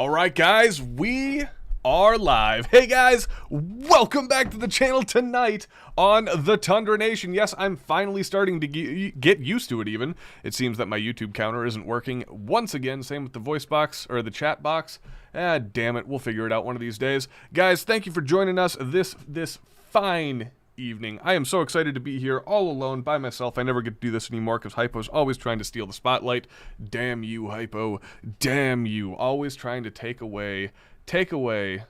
All right, guys, we are live. Hey, guys, welcome back to the channel tonight on the Tundra Nation. Yes, I'm finally starting to get used to it even. It seems that my YouTube counter isn't working once again. Same with the voice box or the chat box. Damn it, we'll figure it out one of these days. Guys, thank you for joining us this fine evening. I am so excited to be here all alone by myself. I never get to do this anymore because Hypo's always trying to steal the spotlight. Damn you, Hypo. Damn you. Always trying to take away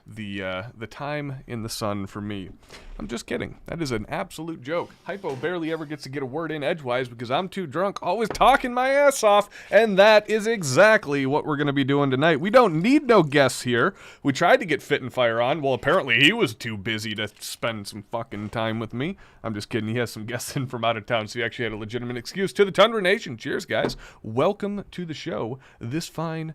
the time in the sun for me. I'm just kidding. That is an absolute joke. Hypo barely ever gets to get a word in edgewise because I'm too drunk, always talking my ass off, and that is exactly what we're going to be doing tonight. We don't need no guests here. We tried to get Fit and Fire on. Well, apparently he was too busy to spend some fucking time with me. I'm just kidding. He has some guests in from out of town, so he actually had a legitimate excuse. To the Tundra Nation. Cheers, guys. Welcome to the show this fine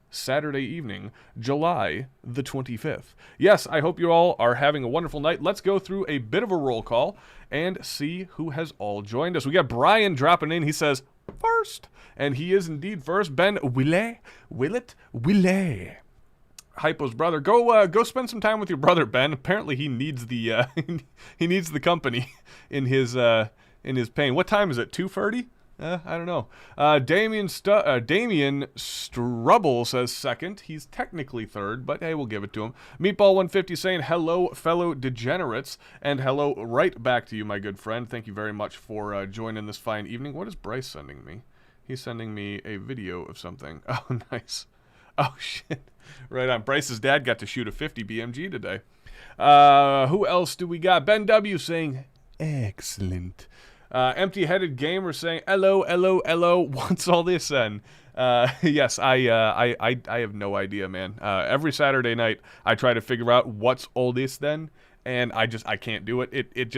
Saturday evening, July the 25th. Yes, I hope you all are having a wonderful night. Let's go through a bit of a roll call and see who has all joined us. We got Brian dropping in. He says, first. And he is indeed first. Ben Willett. Hypo's brother. Go spend some time with your brother, Ben. Apparently he needs the he needs the company in his pain. What time is it? 2:30? I don't know. Damien Strubble says second. He's technically third, but hey, we'll give it to him. Meatball150 saying hello, fellow degenerates, and hello right back to you, my good friend. Thank you very much for joining this fine evening. What is Bryce sending me? He's sending me a video of something. Oh, nice. Oh, shit. Right on. Bryce's dad got to shoot a 50 BMG today. Who else do we got? Ben W saying excellent. Empty-headed gamer saying, hello, what's all this then? Yes, I have no idea, man. Every Saturday night, I try to figure out what's all this then, and I can't do it. It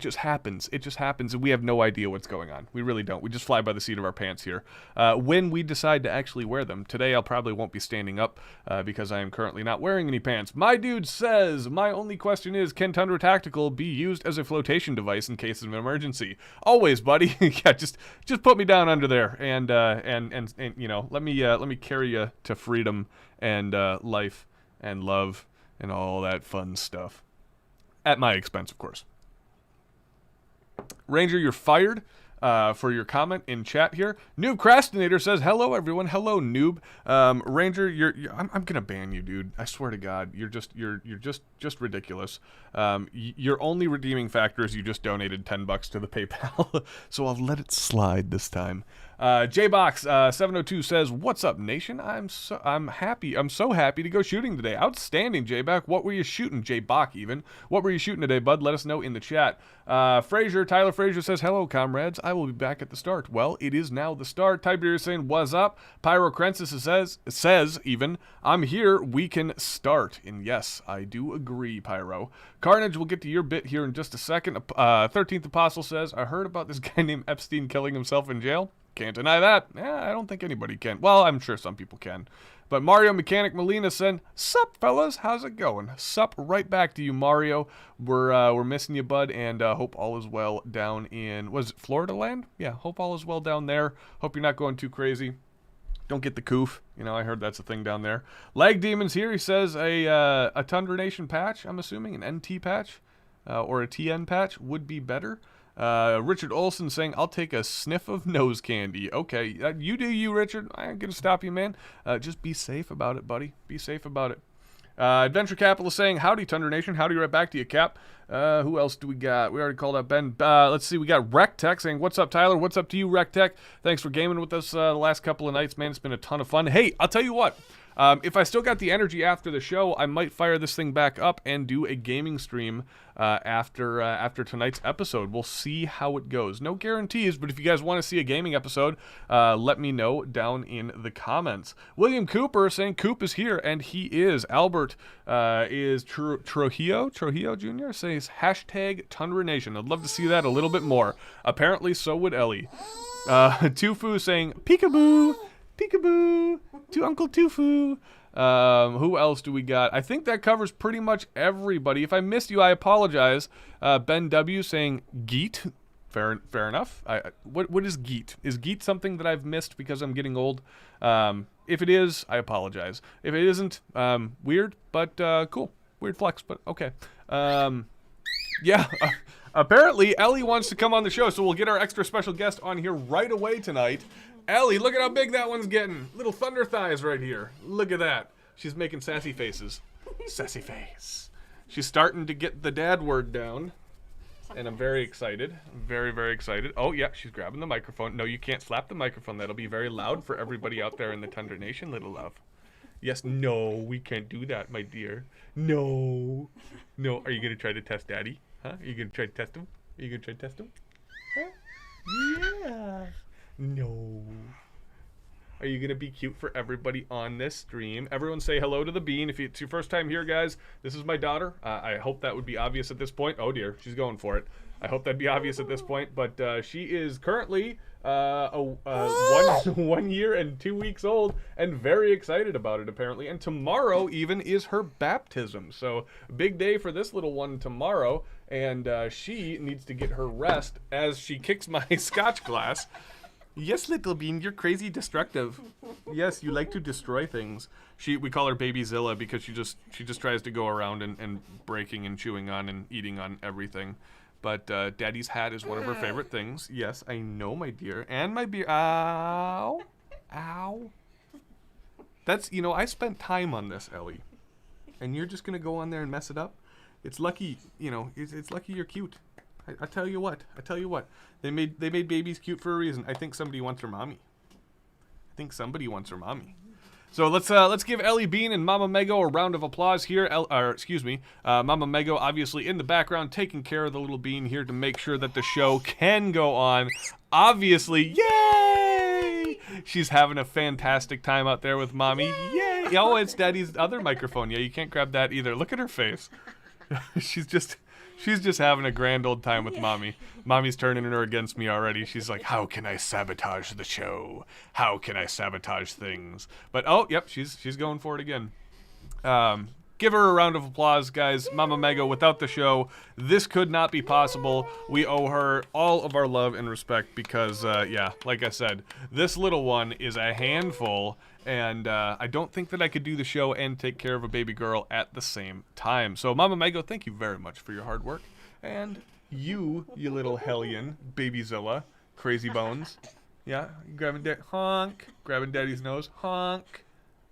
just happens. It just happens, and we have no idea what's going on. We really don't. We just fly by the seat of our pants here. When we decide to actually wear them. Today, I'll probably won't be standing up because I am currently not wearing any pants. My dude says, my only question is, can Tundra Tactical be used as a flotation device in case of an emergency? Always, buddy. Yeah, just put me down under there, and you know, let me carry you to freedom and life and love and all that fun stuff. At my expense, of course. Ranger, you're fired for your comment in chat here. Noob Crastinator says, hello, everyone. Hello, Noob. Ranger, I'm gonna ban you, dude. I swear to God, you're just ridiculous. Your only redeeming factor is you just donated $10 to the PayPal, so I'll let it slide this time. JBox702 says, what's up, nation? I'm so happy to go shooting today. Outstanding, JBox. What were you shooting, JBox even? What were you shooting today, bud? Let us know in the chat. Tyler Frazier says, hello, comrades. I will be back at the start. Well, it is now the start. Tiberius saying, what's up? Pyrocrensis says even, I'm here, we can start. And yes, I do agree, Pyro. Carnage, we'll get to your bit here in just a second. 13th Apostle says, I heard about this guy named Epstein killing himself in jail. Can't deny that. I don't think anybody can. Well, I'm sure some people can. But Mario Mechanic Molina said, sup, fellas? How's it going? Sup, right back to you, Mario. We're missing you, bud, and hope all is well down in, was it Florida land? Yeah, hope all is well down there. Hope you're not going too crazy. Don't get the coof. You know, I heard that's a thing down there. Lag Demons here, he says a Tundra Nation patch, I'm assuming, an NT patch or a TN patch would be better. Richard Olson saying, I'll take a sniff of nose candy. Okay, you do you, Richard. I ain't gonna stop you, man. Just be safe about it, buddy. Be safe about it. Adventure Capitalist saying, howdy, Tundra Nation. Howdy, right back to you, Cap. Who else do we got? We already called out Ben. Let's see, we got Rectech saying, what's up, Tyler? What's up to you, Rectech? Thanks for gaming with us the last couple of nights, man. It's been a ton of fun. Hey, I'll tell you what. If I still got the energy after the show, I might fire this thing back up and do a gaming stream after tonight's episode. We'll see how it goes. No guarantees, but if you guys want to see a gaming episode, let me know down in the comments. William Cooper saying Coop is here, and he is. Albert is Trujillo Jr. says hashtag Tundra Nation. I'd love to see that a little bit more. Apparently, so would Ellie. Tufu saying peekaboo. Peekaboo to Uncle Tufu. Who else do we got? I think that covers pretty much everybody. If I missed you, I apologize. Ben W saying Geet. Fair enough. What is Geet? Is Geet something that I've missed because I'm getting old? If it is, I apologize. If it isn't, weird, but cool. Weird flex, but okay. Yeah, apparently Ellie wants to come on the show, so we'll get our extra special guest on here right away tonight. Ellie, look at how big that one's getting. Little thunder thighs right here. Look at that. She's making sassy faces. Sassy face. She's starting to get the dad word down, and I'm very excited. Very, very excited. Oh, yeah, she's grabbing the microphone. No, you can't slap the microphone. That'll be very loud for everybody out there in the Tundra Nation, little love. Yes, no, we can't do that, my dear. No. No, are you going to try to test Daddy? Huh? Are you going to try to test him? Are you going to try to test him? Huh? Yeah. No. Are you going to be cute for everybody on this stream? Everyone say hello to the bean. If it's your first time here, guys, this is my daughter. I hope that would be obvious at this point. Oh, dear. She's going for it. I hope that'd be obvious at this point. But she is currently 1 year and 2 weeks old and very excited about it, apparently. And tomorrow even is her baptism. So big day for this little one tomorrow. And she needs to get her rest as she kicks my scotch glass. Yes, little bean, you're crazy destructive. Yes, you like to destroy things. We call her Baby Zilla because she just tries to go around and breaking and chewing on and eating on everything. But Daddy's hat is one of her favorite things. Yes, I know, my dear. And my beer. Ow. Ow. That's, I spent time on this, Ellie. And you're just going to go on there and mess it up? It's lucky, it's lucky you're cute. I tell you what. They made babies cute for a reason. I think somebody wants her mommy. So let's give Ellie Bean and Mama Mego a round of applause here. Mama Mego obviously in the background taking care of the little bean here to make sure that the show can go on. Obviously, yay! She's having a fantastic time out there with Mommy. Yay! Oh, it's Daddy's other microphone. Yeah, you can't grab that either. Look at her face. She's just having a grand old time with Mommy. Mommy's turning her against me already. She's like, how can I sabotage the show? How can I sabotage things? But, oh, yep, she's going for it again. Give her a round of applause, guys. Mama Mego, without the show, this could not be possible. We owe her all of our love and respect because, like I said, this little one is a handful. And I don't think that I could do the show and take care of a baby girl at the same time. So, Mama Mego, thank you very much for your hard work. And you little hellion, Baby Zilla, crazy bones. Yeah, grabbing Daddy's nose, honk.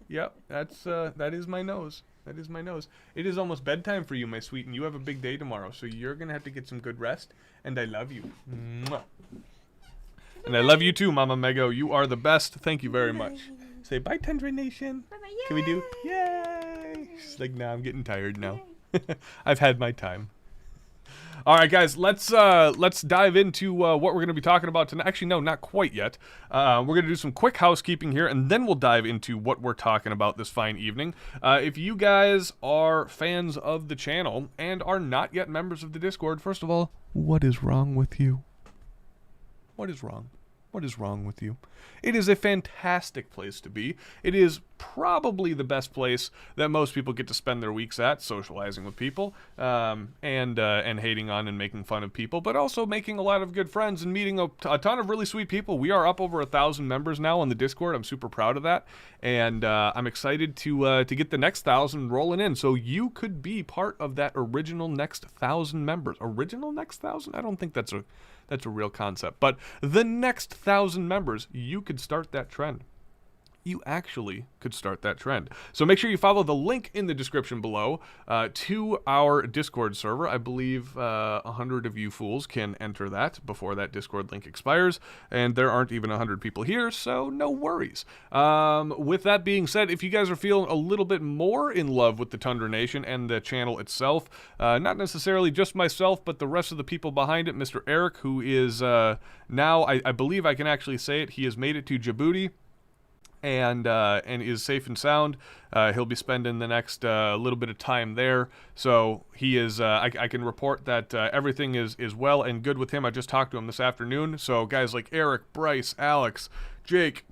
Yep, that is my nose. That is my nose. It is almost bedtime for you, my sweet, and you have a big day tomorrow. So you're gonna have to get some good rest. And I love you. Mwah. And I love you too, Mama Mego. You are the best. Thank you very much. Say bye, Tundra Nation. Bye-bye, yay. Can we do? Yay! She's like, nah, I'm getting tired now. I've had my time. All right, guys, let's dive into what we're going to be talking about tonight. Actually, no, not quite yet. We're going to do some quick housekeeping here, and then we'll dive into what we're talking about this fine evening. If you guys are fans of the channel and are not yet members of the Discord, first of all, what is wrong with you? What is wrong? What is wrong with you? It is a fantastic place to be. It is probably the best place that most people get to spend their weeks at, socializing with people, and hating on and making fun of people, but also making a lot of good friends and meeting a ton of really sweet people. We are up over 1,000 members now on the Discord. I'm super proud of that, and I'm excited to get the next 1,000 rolling in. So you could be part of that original next 1,000 members. Original next 1,000? I don't think that's a real concept. But the next 1,000 members, you could start that trend. You actually could start that trend. So make sure you follow the link in the description below to our Discord server. I believe 100 of you fools can enter that before that Discord link expires, and there aren't even 100 people here, so no worries. With that being said, if you guys are feeling a little bit more in love with the Tundra Nation and the channel itself, not necessarily just myself, but the rest of the people behind it, Mr. Eric, who is now, I believe I can actually say it, he has made it to Djibouti, and is safe and sound. He'll be spending the next little bit of time there. So he is, I can report that everything is well and good with him. I just talked to him this afternoon. So guys like Eric, Bryce, Alex, Jake,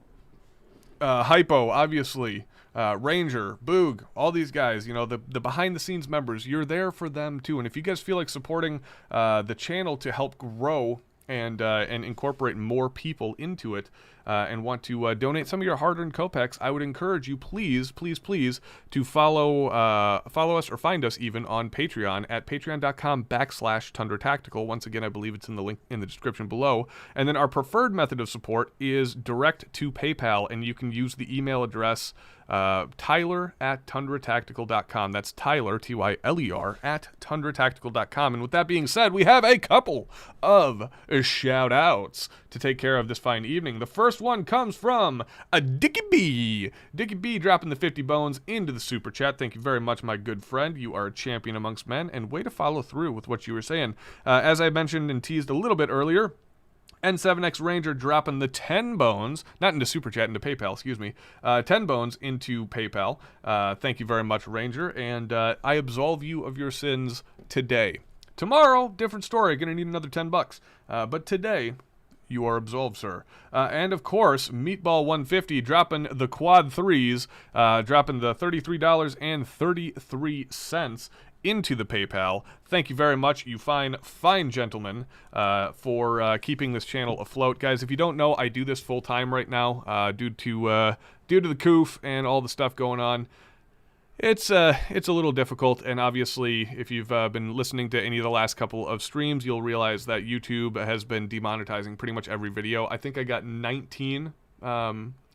Hypo, obviously, Ranger, Boog, all these guys, the behind the scenes members, you're there for them too. And if you guys feel like supporting the channel to help grow and incorporate more people into it, and want to donate some of your hard-earned kopecks, I would encourage you, please, please, please, to follow us or find us even on Patreon at patreon.com/Tundra Tactical. Once again, I believe it's in the link in the description below. And then our preferred method of support is direct to PayPal, and you can use the email address Tyler@TundraTactical.com. That's Tyler, Tyler, at TundraTactical.com. And with that being said, we have a couple of shout-outs to take care of this fine evening. The first one comes from a Dickie B. Dickie B dropping the 50 bones into the super chat. Thank you very much, my good friend. You are a champion amongst men, and way to follow through with what you were saying. As I mentioned and teased a little bit earlier, N7X Ranger dropping the 10 bones, not into Super Chat, into PayPal, excuse me, 10 bones into PayPal. Thank you very much, Ranger, and I absolve you of your sins today. Tomorrow, different story, gonna need another 10 bucks. But today, you are absolved, sir. And of course, Meatball150 dropping the quad threes, dropping the $33.33 into the PayPal. Thank you very much, you fine gentlemen, for keeping this channel afloat. Guys, if you don't know, I do this full time right now, due to the coof and all the stuff going on. It's a little difficult, and obviously, if you've been listening to any of the last couple of streams, you'll realize that YouTube has been demonetizing pretty much every video. I think I got 19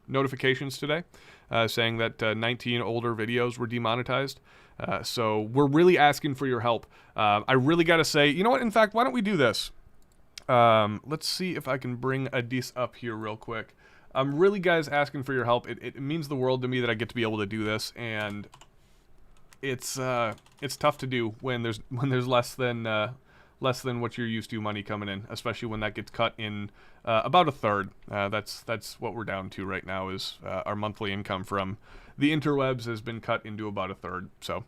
notifications today saying that 19 older videos were demonetized. So we're really asking for your help. I really got to say, you know what? In fact, why don't we do this? Let's see if I can bring Adis up here real quick. I'm really, guys, asking for your help. It means the world to me that I get to be able to do this, and it's tough to do when there's less than what you're used to money coming in, especially when that gets cut in about a third. That's what we're down to right now, is our monthly income from the interwebs has been cut into about a third. So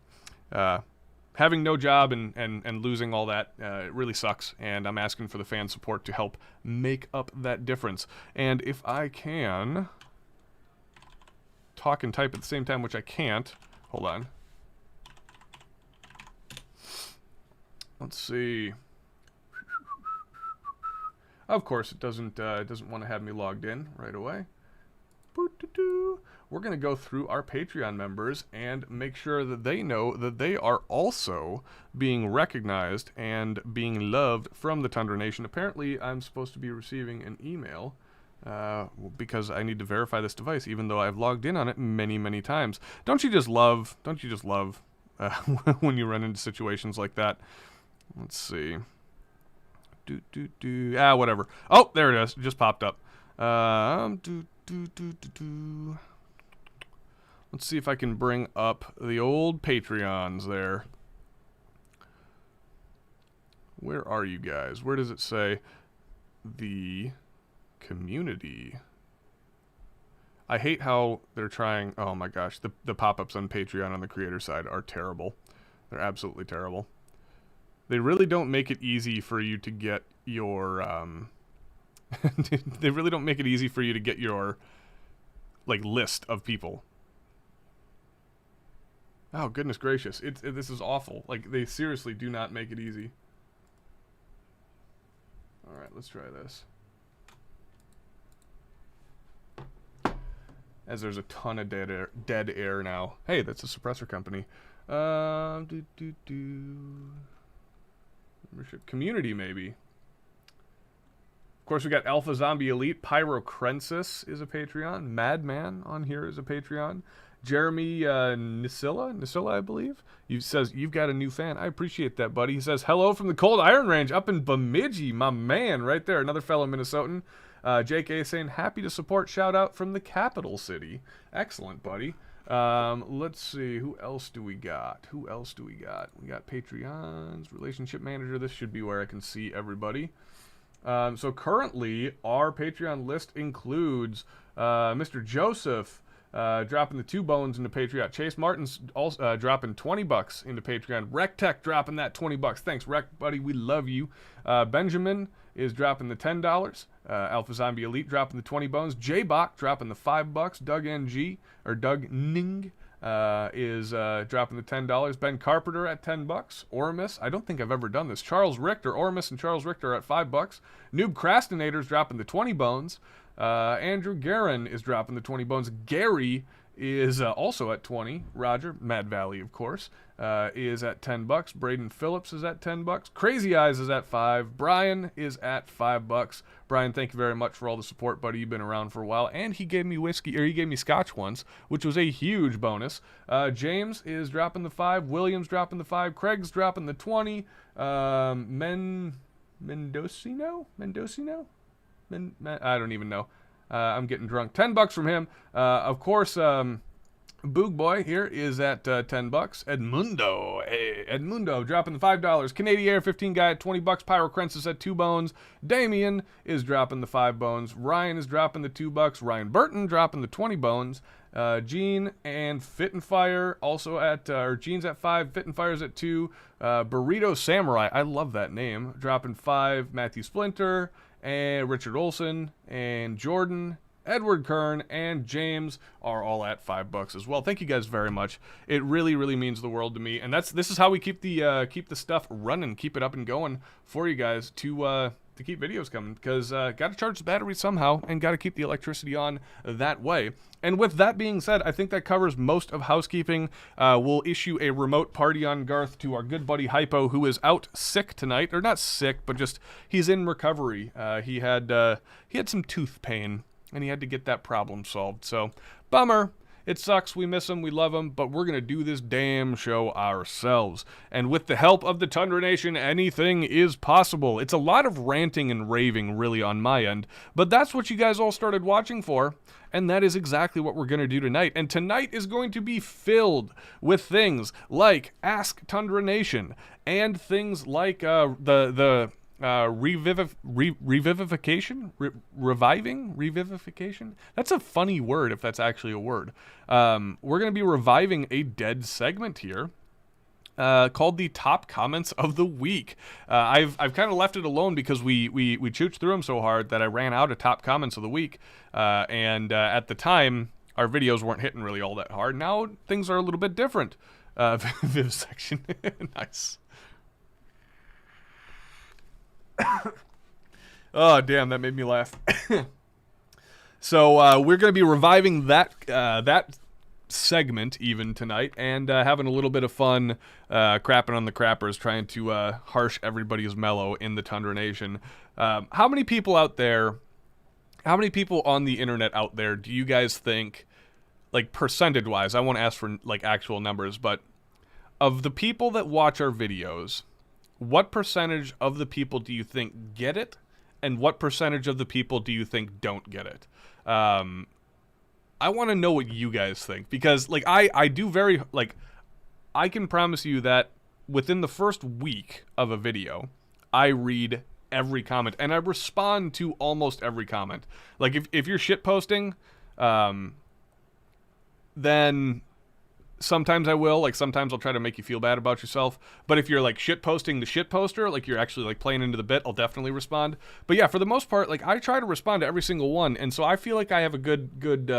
having no job and losing all that, it really sucks, and I'm asking for the fan support to help make up that difference. And if I can talk and type at the same time, which I can't, hold on. Let's see. Of course, it doesn't want to have me logged in right away. We're going to go through our Patreon members and make sure that they know that they are also being recognized and being loved from the Tundra Nation. Apparently, I'm supposed to be receiving an email because I need to verify this device, even though I've logged in on it many, many times. Don't you just love when you run into situations like that? Let's see. Whatever. Oh, there it is. It just popped up. Let's see if I can bring up the old Patreons there. Where are you guys? Where does it say the community? I hate how they're trying. Oh my gosh, the pop-ups on Patreon on the creator side are terrible. They're absolutely terrible. They really don't make it easy for you to get your they really don't make it easy for you to get your list of people. Oh, goodness gracious. This is awful. They seriously do not make it easy. Alright, let's try this. As there's a ton of dead air now. Hey, that's a suppressor company. Membership community, maybe. Of course, we got Alpha Zombie Elite. Pyrocrensis is a Patreon. Madman on here is a Patreon. Jeremy Nisilla, I believe. He says, you've got a new fan. I appreciate that, buddy. He says, hello from the Cold Iron Range up in Bemidji. My man, right there. Another fellow Minnesotan. Jake A saying, happy to support. Shout out from the capital city. Excellent, buddy. Let's see. Who else do we got? We got Patreons, relationship manager. This should be where I can see everybody. So currently, our Patreon list includes Mr. Joseph dropping the 2 bones into Patreon. Chase Martin's also dropping 20 bucks into Patreon. Rec Tech dropping that 20 bucks. Thanks, Rec, buddy. We love you. Benjamin is dropping the $10. Alpha Zombie Elite dropping the 20 bones. J-Bach dropping the 5 bucks. Doug Ng, or Doug Ning, is dropping the $10. Ben Carpenter at 10 bucks. Oramus, I don't think I've ever done this. Charles Richter, Oramus and Charles Richter at 5 bucks. Noob Crastinator's dropping the 20 bones. Andrew Guerin is dropping the 20 bones. Gary is also at 20. Roger, Mad Valley, of course, is at $10. Braden Phillips is at $10. Crazy Eyes is at 5. Brian is at $5. Brian, thank you very much for all the support, buddy. You've been around for a while, and he gave me he gave me scotch once, which was a huge bonus. James is dropping the 5. William's dropping the 5. Craig's dropping the 20. Mendocino? I don't even know. I'm getting drunk. $10 from him. Of course, Boog Boy here is at $10. Edmundo. Hey, Edmundo dropping the $5. Canadian Air 15 guy at $20. Pyrocrensis at 2 bones. Damien is dropping the 5 bones. Ryan is dropping the $2. Ryan Burton dropping the 20 bones. Gene and Fit and Fire also at, Gene's at 5. Fit and Fire's at 2. Burrito Samurai. I love that name. Dropping 5. Matthew Splinter. And Richard Olson and Jordan, Edward Kern, and James are all at $5 as well. Thank you guys very much. It really, really means the world to me, and this is how we keep the stuff running, keep it up and going for you guys to keep videos coming. Because got to charge the battery somehow, and got to keep the electricity on that way. And with that being said, I think that covers most of housekeeping. We'll issue a remote party on Garth to our good buddy Hypo, who is out sick tonight, or not sick, but just he's in recovery. He had some tooth pain, and he had to get that problem solved. So, bummer. It sucks. We miss him. We love him. But we're going to do this damn show ourselves. And with the help of the Tundra Nation, anything is possible. It's a lot of ranting and raving, really, on my end. But that's what you guys all started watching for. And that is exactly what we're going to do tonight. And tonight is going to be filled with things like Ask Tundra Nation. And things like revivification. That's a funny word if that's actually a word. We're going to be reviving a dead segment here called the Top Comments of the Week. I've kind of left it alone because we chooched through them so hard that I ran out of Top Comments of the Week. And at the time, our videos weren't hitting really all that hard. Now things are a little bit different. Vivisection. Nice. Oh, damn, that made me laugh. So we're going to be reviving that segment even tonight, and having a little bit of fun crapping on the crappers, trying to harsh everybody's mellow in the Tundra Nation. How many people on the internet out there do you guys think, like percentage-wise, I won't ask for like actual numbers, but of the people that watch our videos, what percentage of the people do you think get it, and what percentage of the people do you think don't get it? I want to know what you guys think, because like I do very, like, I can promise you that within the first week of a video, I read every comment and I respond to almost every comment. Like if you're shit posting, then sometimes I will, like sometimes I'll try to make you feel bad about yourself. But if you're like shit posting the shit poster, like you're actually like playing into the bit, I'll definitely respond. But yeah, for the most part, like I try to respond to every single one, and so I feel like I have a good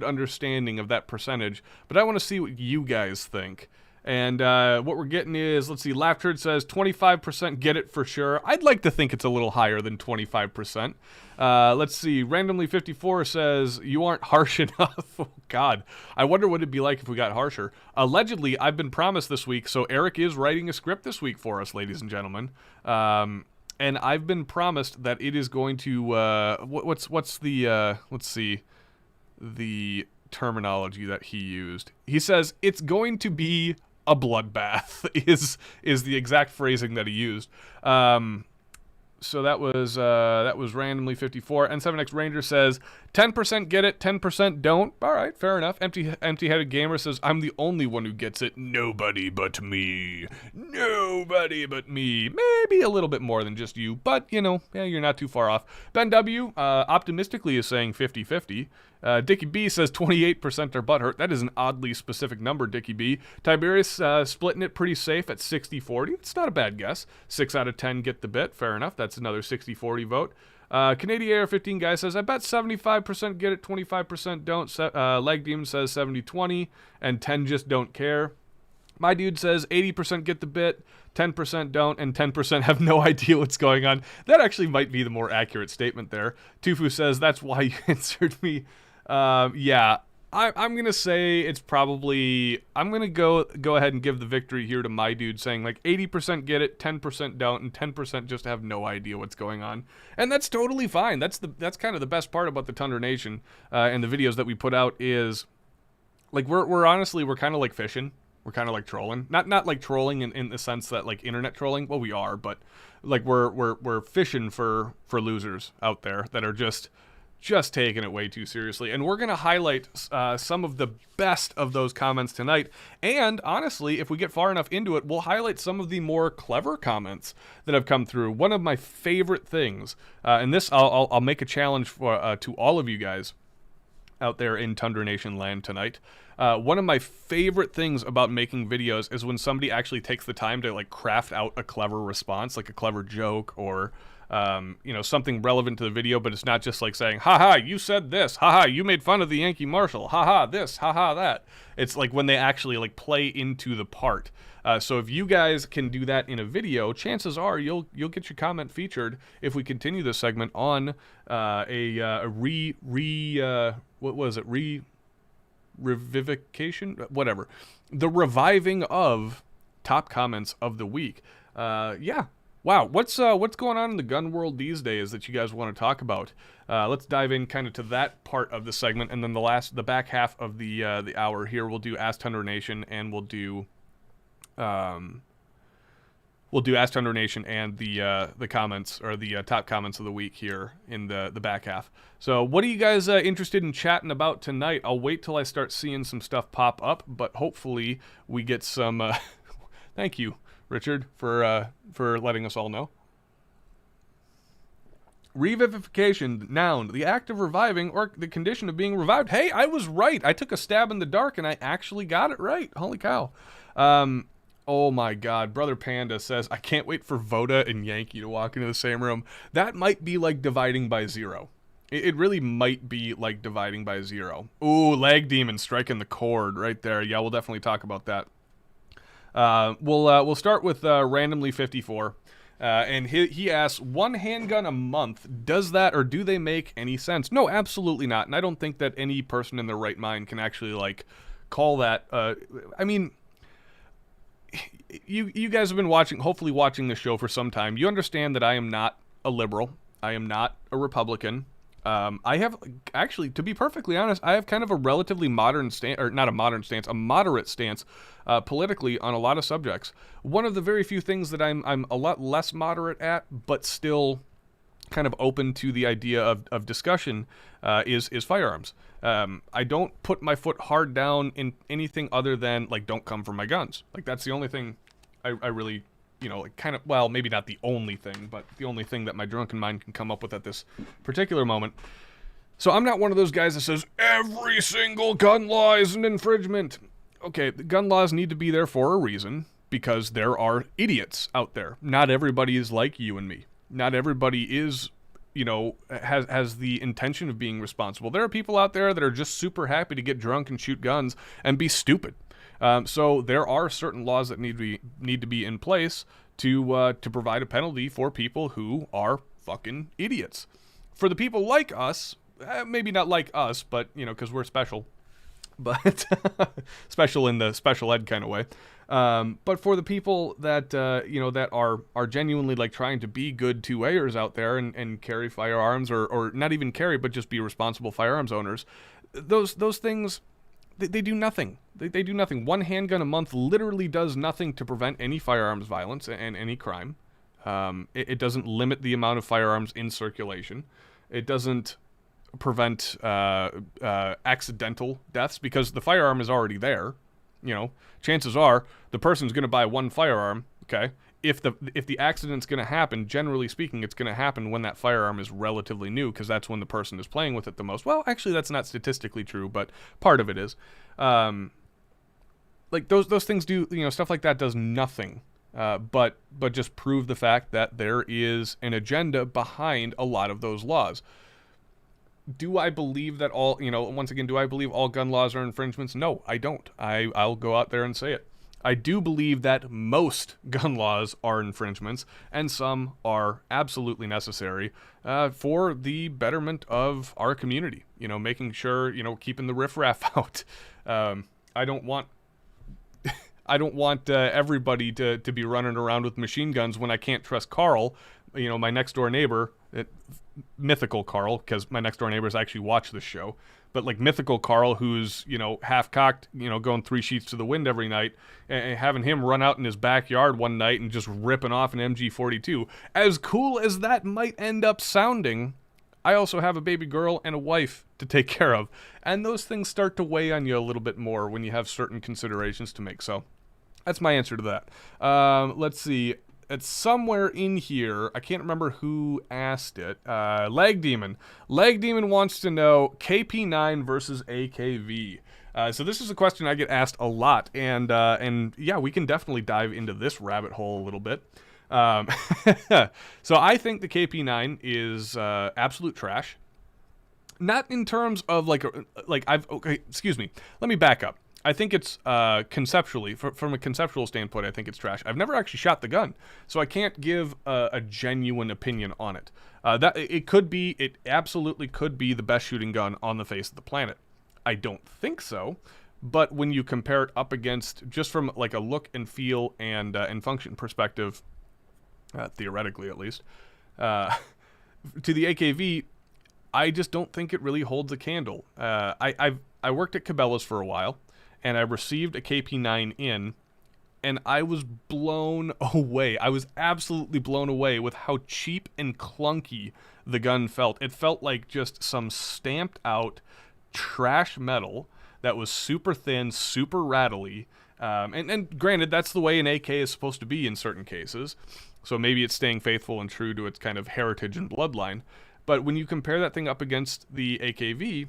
understanding of that percentage. But I want to see what you guys think. And what we're getting is, let's see, Laughturd says 25% get it for sure. I'd like to think it's a little higher than 25%. Let's see, Randomly54 says, you aren't harsh enough. Oh, God. I wonder what it'd be like if we got harsher. Allegedly, I've been promised this week, so Eric is writing a script this week for us, ladies and gentlemen. And I've been promised that it is going to, what's the, let's see, the terminology that he used. He says, it's going to be a bloodbath is the exact phrasing that he used. So that was Randomly 54. And 7X Ranger says 10% get it, 10% don't. All right, fair enough. Empty-headed gamer says, I'm the only one who gets it. Nobody but me. Nobody but me. Maybe a little bit more than just you, but you know, yeah, you're not too far off. Ben W optimistically is saying 50-50. Dickie B says 28% are butthurt. That is an oddly specific number, Dickie B. Tiberius splitting it pretty safe at 60-40. It's not a bad guess. 6 out of 10 get the bit. Fair enough. That's another 60-40 vote. Canadian Air 15 guy says, I bet 75% get it, 25% don't. Leg Demon says 70-20, and 10 just don't care. My dude says 80% get the bit, 10% don't, and 10% have no idea what's going on. That actually might be the more accurate statement there. Tufu says, that's why you answered me. Yeah, I'm going to say it's probably... I'm going to go ahead and give the victory here to my dude, saying like 80% get it, 10% don't, and 10% just have no idea what's going on. And that's totally fine. That's kind of the best part about the Tundra Nation and the videos that we put out is... Like, we're honestly, we're kind of like fishing. We're kind of like trolling, not like trolling in the sense that like internet trolling. Well, we are, but like we're fishing for losers out there that are just taking it way too seriously. And we're gonna highlight some of the best of those comments tonight. And honestly, if we get far enough into it, we'll highlight some of the more clever comments that have come through. One of my favorite things, and this I'll make a challenge for to all of you guys out there in Tundra Nation land tonight. One of my favorite things about making videos is when somebody actually takes the time to like craft out a clever response, like a clever joke or something relevant to the video, but it's not just like saying, haha, you said this, haha, you made fun of the Yankee Marshal, haha, this, haha, that. It's like when they actually like play into the part. So if you guys can do that in a video, chances are you'll get your comment featured if we continue this segment on revivification, whatever, the reviving of top comments of the week. Yeah, wow, what's going on in the gun world these days that you guys want to talk about? Let's dive in kind of to that part of the segment, and then the back half of the hour here we'll do Ask Tundra Nation, and we'll do Ask Tundra Nation and the comments, or the top comments of the week here in the back half. So what are you guys interested in chatting about tonight? I'll wait till I start seeing some stuff pop up, but hopefully we get some... Thank you, Richard, for letting us all know. Revivification, noun, the act of reviving or the condition of being revived. Hey, I was right. I took a stab in the dark and I actually got it right. Holy cow. Oh my God, Brother Panda says, I can't wait for Voda and Yankee to walk into the same room. That might be like dividing by zero. It really might be like dividing by zero. Ooh, Lag Demon striking the chord right there. Yeah, we'll definitely talk about that. We'll start with Randomly 54. And he asks, one handgun a month, does that or do they make any sense? No, absolutely not. And I don't think that any person in their right mind can actually like call that, I mean... You guys have been hopefully watching this show for some time. You understand that I am not a liberal. I am not a Republican. I have, actually, to be perfectly honest, I have kind of a relatively modern stance, or not a modern stance, a moderate stance politically on a lot of subjects. One of the very few things that I'm a lot less moderate at, but still kind of open to the idea of discussion is firearms. I don't put my foot hard down in anything other than, like, don't come for my guns. Like, that's the only thing I really, like kind of, well, maybe not the only thing, but the only thing that my drunken mind can come up with at this particular moment. So I'm not one of those guys that says, every single gun law is an infringement. Okay, the gun laws need to be there for a reason, because there are idiots out there. Not everybody is like you and me. Not everybody is, has the intention of being responsible. There are people out there that are just super happy to get drunk and shoot guns and be stupid. So there are certain laws that need to be in place to provide a penalty for people who are fucking idiots. For the people like us, maybe not like us, but because we're special, but special in the special ed kind of way. But for the people that that are genuinely like trying to be good 2A'ers out there and carry firearms, or not even carry, but just be responsible firearms owners, those things, they do nothing. They do nothing. One handgun a month literally does nothing to prevent any firearms violence and any crime. It doesn't limit the amount of firearms in circulation. It doesn't prevent accidental deaths, because the firearm is already there. Chances are the person's going to buy one firearm. Okay, if the accident's going to happen, generally speaking, it's going to happen when that firearm is relatively new, because that's when the person is playing with it the most. Well, actually, that's not statistically true, but part of it is. Like those things do, stuff like that does nothing, but just prove the fact that there is an agenda behind a lot of those laws. Do I believe that all, once again, do I believe all gun laws are infringements? No, I don't. I'll go out there and say it. I do believe that most gun laws are infringements, and some are absolutely necessary for the betterment of our community. Making sure, keeping the riffraff out. I don't want everybody to be running around with machine guns when I can't trust Carl, my next door neighbor, mythical Carl, because my next door neighbors actually watch this show. But like mythical Carl, who's, half cocked, going 3 sheets to the wind every night, and having him run out in his backyard one night and just ripping off an MG42. As cool as that might end up sounding, I also have a baby girl and a wife to take care of. And those things start to weigh on you a little bit more when you have certain considerations to make. So that's my answer to that. Let's see. It's somewhere in here. I can't remember who asked it. Leg Demon. Leg Demon wants to know KP9 versus AKV. So this is a question I get asked a lot, and yeah, we can definitely dive into this rabbit hole a little bit. So I think the KP9 is absolute trash. Not in terms of excuse me. Let me back up. I think it's conceptually, from a conceptual standpoint, I think it's trash. I've never actually shot the gun, so I can't give a genuine opinion on it. It absolutely could be the best shooting gun on the face of the planet. I don't think so, but when you compare it up against, just from like a look and feel and function perspective, theoretically at least, to the AKV, I just don't think it really holds a candle. I worked at Cabela's for a while, and I received a KP9 in, and I was blown away. I was absolutely blown away with how cheap and clunky the gun felt. It felt like just some stamped out trash metal that was super thin, super rattly. And granted, that's the way an AK is supposed to be in certain cases. So maybe it's staying faithful and true to its kind of heritage and bloodline. But when you compare that thing up against the AKV,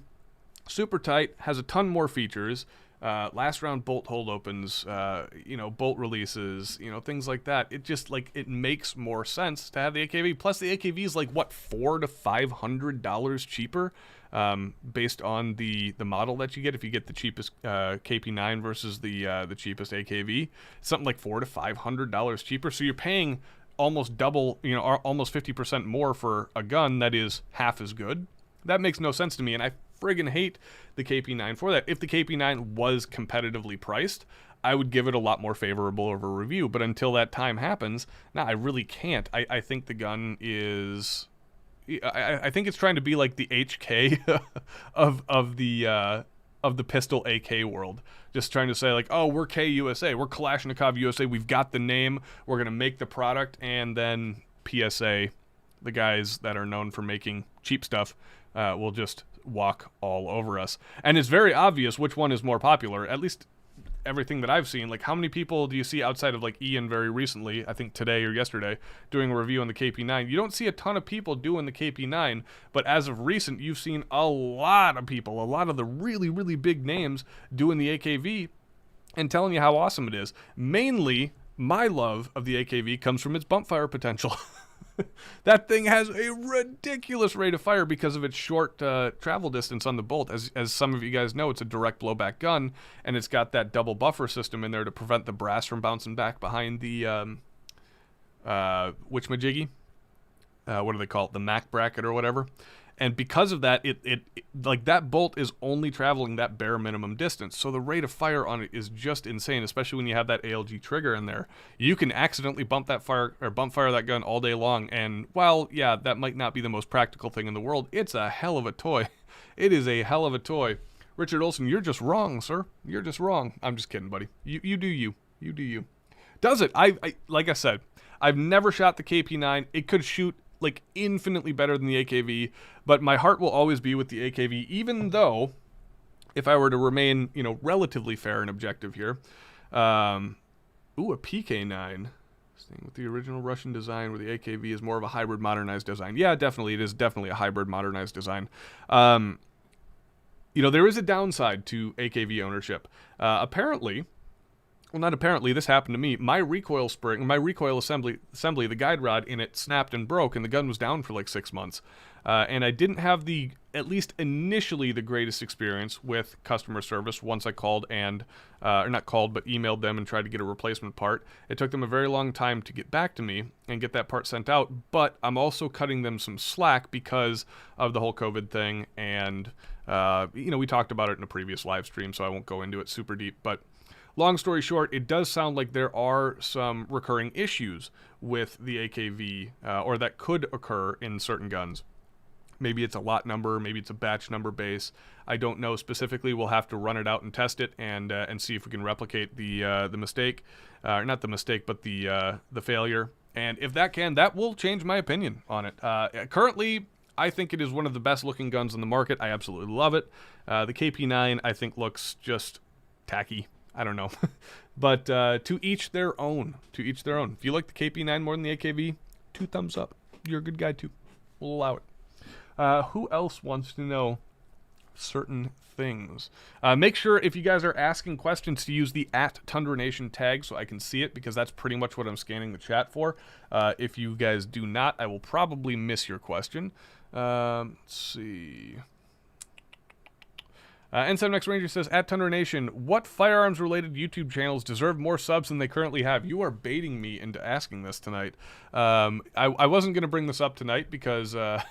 super tight, has a ton more features. Last round bolt hold opens, bolt releases, things like that. It just it makes more sense to have the AKV. Plus the AKV is $400 to $500 cheaper, based on the model that you get. If you get the cheapest KP9 versus the cheapest AKV, something like $400 to $500 cheaper. So you're paying almost double, almost 50% more for a gun that is half as good. That makes no sense to me, and I friggin' hate the KP9 for that. If the KP9 was competitively priced, I would give it a lot more favorable of a review, but until that time happens, I really can't. I think the gun is... I think it's trying to be like the HK of the pistol AK world. Just trying to say we're KUSA, we're Kalashnikov USA, we've got the name, we're going to make the product, and then PSA, the guys that are known for making cheap stuff, will just walk all over us. And it's very obvious which one is more popular, at least everything that I've seen. How many people do you see outside of Ian very recently, I think today or yesterday, doing a review on the KP9? You don't see a ton of people doing the KP9, but as of recent, you've seen a lot of people, a lot of the really, really big names doing the AKV and telling you how awesome it is. Mainly, my love of the AKV comes from its bump fire potential. That thing has a ridiculous rate of fire because of its short travel distance on the bolt. As some of you guys know, it's a direct blowback gun, and it's got that double buffer system in there to prevent the brass from bouncing back behind the whatchamajiggy? What do they call it? The Mac bracket or whatever. And because of that, it that bolt is only traveling that bare minimum distance. So the rate of fire on it is just insane, especially when you have that ALG trigger in there. You can accidentally bump fire that gun all day long. And while, yeah, that might not be the most practical thing in the world, it's a hell of a toy. It is a hell of a toy. Richard Olson, you're just wrong, sir. You're just wrong. I'm just kidding, buddy. You do you. You do you. Does it? I like I said, I've never shot the KP9. It could shoot infinitely better than the AKV, but my heart will always be with the AKV, even though, if I were to remain, relatively fair and objective here, a PK9, staying with the original Russian design, where the AKV is more of a hybrid modernized design. Yeah, definitely, it is definitely a hybrid modernized design. There is a downside to AKV ownership. Apparently, Well, not apparently. This happened to me. My recoil spring, my recoil assembly, the guide rod in it snapped and broke, and the gun was down for like 6 months. And I didn't have at least initially, the greatest experience with customer service once I called or not called, but emailed them and tried to get a replacement part. It took them a very long time to get back to me and get that part sent out, but I'm also cutting them some slack because of the whole COVID thing. And, we talked about it in a previous live stream, so I won't go into it super deep, but long story short, it does sound like there are some recurring issues with the AKV, or that could occur in certain guns. Maybe it's a lot number, maybe it's a batch number base. I don't know specifically. We'll have to run it out and test it and see if we can replicate the mistake, not the mistake, but the failure. And if that will change my opinion on it. Currently, I think it is one of the best looking guns on the market. I absolutely love it. The KP9 I think looks just tacky. I don't know. But to each their own. To each their own. If you like the KP9 more than the AKV, 2 thumbs up. You're a good guy too. We'll allow it. Who else wants to know certain things? Make sure if you guys are asking questions to use the @Tundra Nation tag so I can see it, because that's pretty much what I'm scanning the chat for. If you guys do not, I will probably miss your question. Let's see. N7X Ranger says, @Tundra Nation, what firearms-related YouTube channels deserve more subs than they currently have? You are baiting me into asking this tonight. I wasn't going to bring this up tonight because I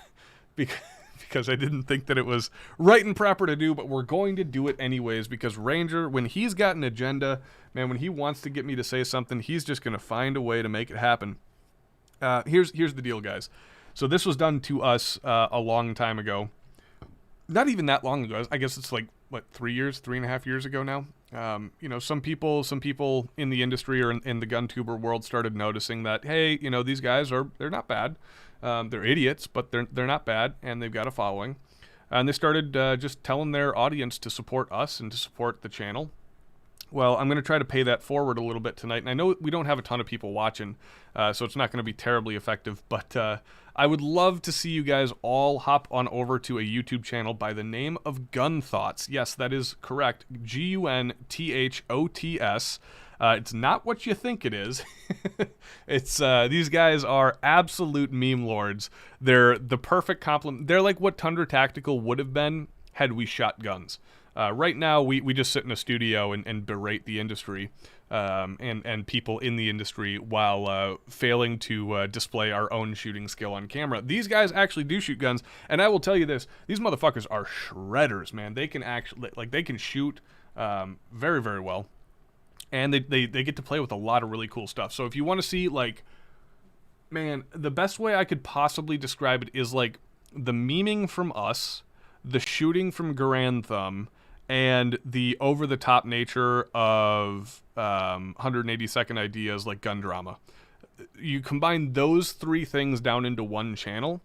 didn't think that it was right and proper to do, but we're going to do it anyways, because Ranger, when he's got an agenda, man, when he wants to get me to say something, he's just going to find a way to make it happen. Here's the deal, guys. So this was done to us a long time ago. Not even that long ago. I guess it's like, 3.5 years ago now. Some people in the industry or in the gun tuber world started noticing that, hey, these guys they're not bad. They're idiots, but they're not bad, and they've got a following. And they started just telling their audience to support us and to support the channel. Well, I'm going to try to pay that forward a little bit tonight. And I know we don't have a ton of people watching, so it's not going to be terribly effective. But I would love to see you guys all hop on over to a YouTube channel by the name of Gun Thoughts. Yes, that is correct. GUNTHOTS. It's not what you think it is. It's these guys are absolute meme lords. They're the perfect complement. They're like what Tundra Tactical would have been had we shot guns. Right now, we just sit in a studio and berate the industry and people in the industry while failing to display our own shooting skill on camera. These guys actually do shoot guns, and I will tell you this: these motherfuckers are shredders, man. They can actually they can shoot very, very well, and they get to play with a lot of really cool stuff. So if you want to see man, the best way I could possibly describe it is like the memeing from us, the shooting from Garand Thumb, and the over-the-top nature of 180-second ideas like gun drama. You combine those 3 things down into one channel,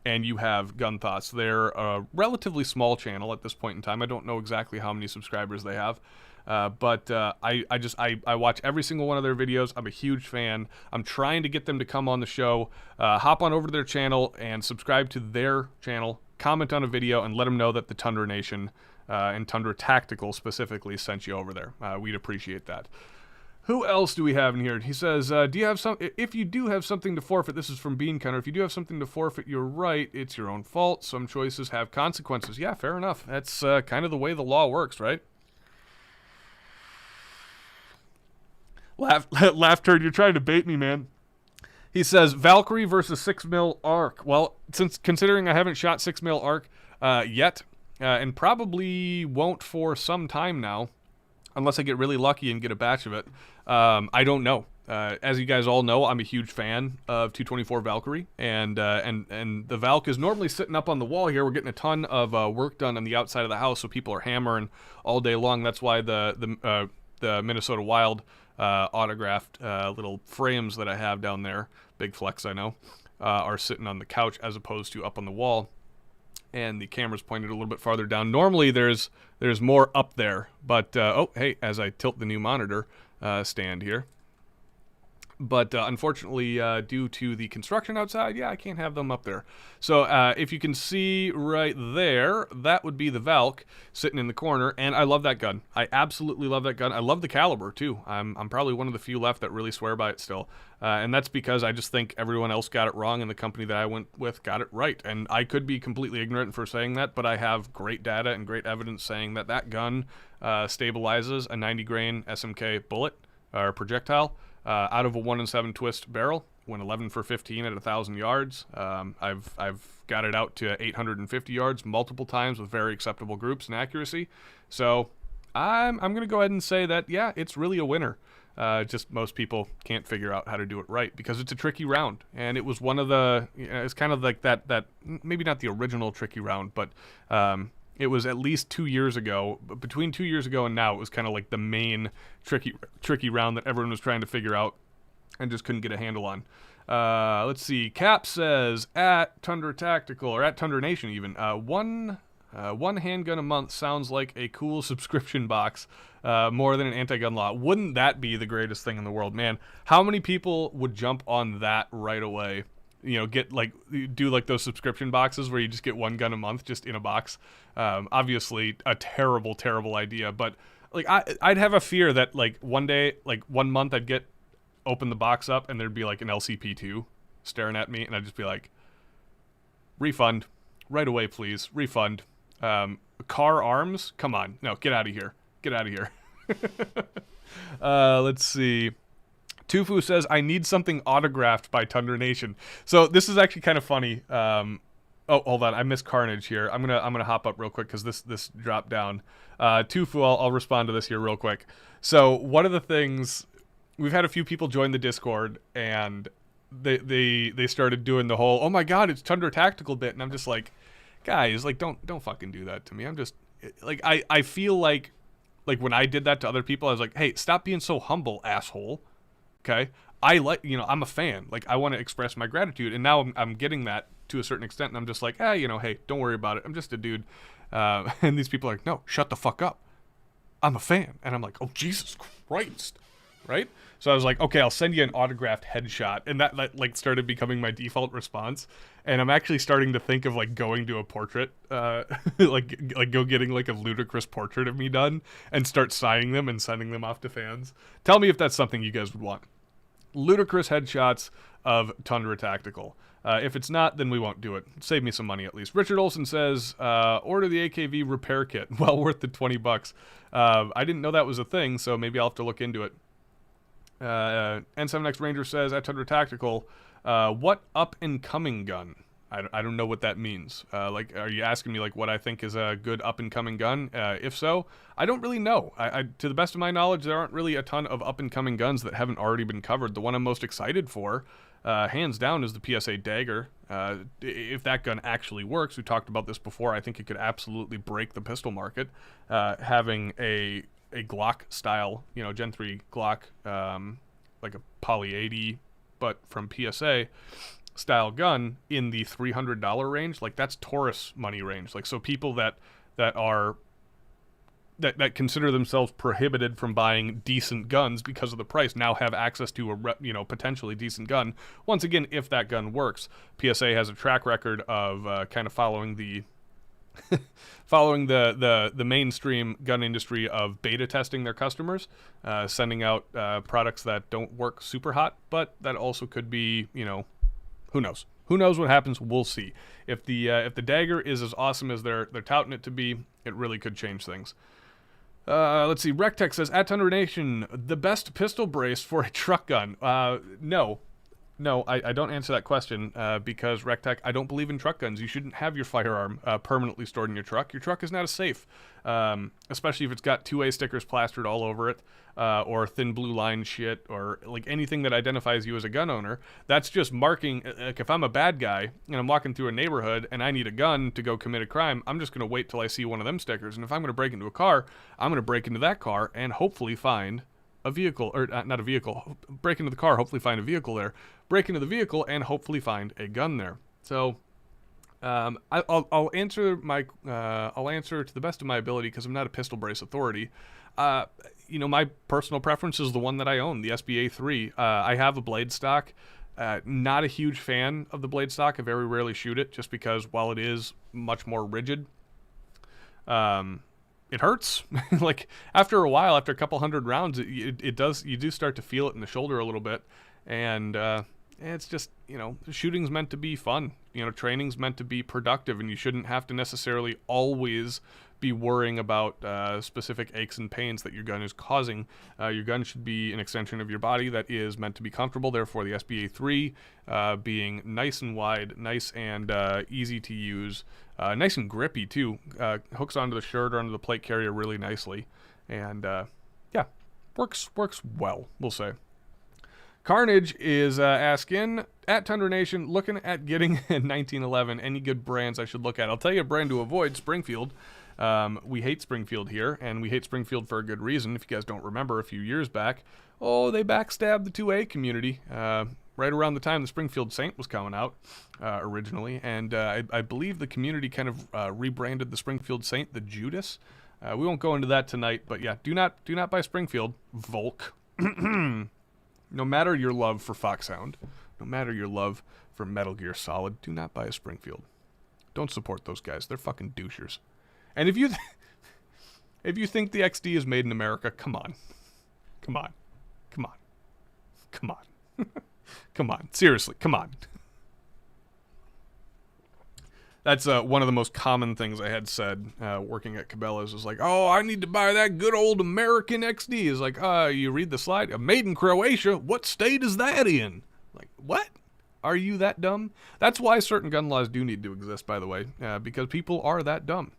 and you have Gun Thoughts. They're a relatively small channel at this point in time. I don't know exactly how many subscribers they have, but I watch every single one of their videos. I'm a huge fan. I'm trying to get them to come on the show. Hop on over to their channel and subscribe to their channel. Comment on a video and let them know that the Tundra Nation and Tundra Tactical specifically sent you over there. We'd appreciate that. Who else do we have in here? He says, do you have if you do have something to forfeit, this is from Bean Cunner, if you do have something to forfeit, you're right, it's your own fault. Some choices have consequences. Yeah, fair enough. That's kind of the way the law works, right? Laugh turd, you're trying to bait me, man. He says, Valkyrie versus 6mm ARC. Well, considering I haven't shot 6mm ARC yet, and probably won't for some time now, unless I get really lucky and get a batch of it, I don't know. As you guys all know, I'm a huge fan of 224 Valkyrie, and the Valk is normally sitting up on the wall here. We're getting a ton of work done on the outside of the house, so people are hammering all day long. That's why the Minnesota Wild autographed little frames that I have down there, big flex I know, are sitting on the couch as opposed to up on the wall, and the camera's pointed a little bit farther down. Normally there's more up there, but oh hey, as I tilt the new monitor stand here, But unfortunately, due to the construction outside, yeah, I can't have them up there. So if you can see right there, that would be the Valk sitting in the corner, and I love that gun. I absolutely love that gun. I love the caliber too. I'm probably one of the few left that really swear by it still, and that's because I just think everyone else got it wrong, and the company that I went with got it right. And I could be completely ignorant for saying that, but I have great data and great evidence saying that that gun stabilizes a 90 grain SMK bullet or projectile. Out of a 1 in 7 twist barrel, went 11 for 15 at 1,000 yards. I've got it out to 850 yards multiple times with very acceptable groups and accuracy. So I'm going to go ahead and say that, yeah, it's really a winner. Just most people can't figure out how to do it right because it's a tricky round. And it was one of the, it's kind of like that maybe not the original tricky round, but it was at least 2 years ago. Between 2 years ago and now, it was kind of like the main tricky round that everyone was trying to figure out and just couldn't get a handle on. Let's see. Cap says at Tundra Tactical, or at Tundra Nation even, one handgun a month sounds like a cool subscription box, more than an anti-gun law. Wouldn't that be the greatest thing in the world, man? How many people would jump on that right away? You know, do those subscription boxes where you just get one gun a month just in a box. Obviously a terrible, terrible idea, but like I'd have a fear that like one day, like 1 month I'd open the box up and there'd be like an LCP2 staring at me and I'd just be like, refund right away, please. Refund. Car arms? Come on. No, get out of here. Get out of here. Let's see. Tufu says, I need something autographed by Tundra Nation. So this is actually kind of funny. Oh, hold on. I missed Carnage here. I'm gonna hop up real quick because this dropped down. Tufu, I'll respond to this here real quick. So one of the things, we've had a few people join the Discord and they started doing the whole, oh my god, it's Tundra Tactical bit, and I'm just like, guys, like don't fucking do that to me. I'm just like I feel like when I did that to other people, I was like, hey, stop being so humble, asshole. Okay, I'm a fan. Like, I want to express my gratitude, and now I'm getting that to a certain extent, and I'm just like, hey, don't worry about it. I'm just a dude. And these people are like, no, shut the fuck up. I'm a fan, and I'm like, oh Jesus Christ, right? So I was like, okay, I'll send you an autographed headshot, and that like started becoming my default response. And I'm actually starting to think of like going to a portrait, like go getting like a ludicrous portrait of me done and start signing them and sending them off to fans. Tell me if that's something you guys would want. Ludicrous headshots of Tundra Tactical. If it's not, then we won't do it. Save me some money at least. Richard Olson says, order the AKV repair kit. Well worth the $20. I didn't know that was a thing, so maybe I'll have to look into it. N7X Ranger says, at Tundra Tactical, what up-and-coming gun? I don't know what that means. Like, are you asking me like what I think is a good up-and-coming gun? If so, I don't really know. To the best of my knowledge, there aren't really a ton of up-and-coming guns that haven't already been covered. The one I'm most excited for, hands down, is the PSA Dagger. If that gun actually works, we talked about this before, I think it could absolutely break the pistol market. Having a Glock style, Gen 3 Glock, like a Poly 80, but from PSA style gun in the $300 range, like that's Taurus money range. Like, so people that consider themselves prohibited from buying decent guns because of the price now have access to a potentially decent gun. Once again, if that gun works. PSA has a track record of kind of following the mainstream gun industry of beta testing their customers, sending out products that don't work super hot, but that also could be, who knows? Who knows what happens? We'll see. If the Dagger is as awesome as they're touting it to be, it really could change things. Let's see. Rectech says, at Tundra Nation, the best pistol brace for a truck gun. No, I don't answer that question because, Rectech, I don't believe in truck guns. You shouldn't have your firearm permanently stored in your truck. Your truck is not a safe, especially if it's got 2A stickers plastered all over it, or thin blue line shit, or like anything that identifies you as a gun owner. That's just marking, like if I'm a bad guy and I'm walking through a neighborhood and I need a gun to go commit a crime, I'm just going to wait till I see one of them stickers. And if I'm going to break into a car, I'm going to break into that car and hopefully find a vehicle, or not a vehicle, break into the car, hopefully find a vehicle there, break into the vehicle and hopefully find a gun there. So I'll answer I'll answer to the best of my ability because I'm not a pistol brace authority. My personal preference is the one that I own, the SBA 3. I have a blade stock. Not a huge fan of the blade stock. I very rarely shoot it just because while it is much more rigid, it hurts. Like after a while, after a couple hundred rounds, it does. You do start to feel it in the shoulder a little bit, and it's just shooting's meant to be fun. Training's meant to be productive, and you shouldn't have to necessarily always be worrying about specific aches and pains that your gun is causing. Your gun should be an extension of your body that is meant to be comfortable. Therefore, the SBA 3 being nice and wide, nice and easy to use, nice and grippy too. Hooks onto the shirt or onto the plate carrier really nicely, and works well, we'll say. Carnage is asking, at Tundra Nation, looking at getting a 1911. Any good brands I should look at? I'll tell you a brand to avoid, Springfield. We hate Springfield here, and we hate Springfield for a good reason. If you guys don't remember, a few years back, they backstabbed the 2A community right around the time the Springfield Saint was coming out originally. And I believe the community kind of rebranded the Springfield Saint the Judas. We won't go into that tonight, but yeah, do not buy Springfield. Volk. No matter your love for Foxhound, no matter your love for Metal Gear Solid, do not buy a Springfield. Don't support those guys. They're fucking douchers. And if you think the XD is made in America, come on. Come on. Come on. Seriously, come on. That's one of the most common things I had said working at Cabela's is like, I need to buy that good old American XD. Is like, you read the slide, made in Croatia. What state is that in? Like, what? Are you that dumb? That's why certain gun laws do need to exist, by the way, because people are that dumb.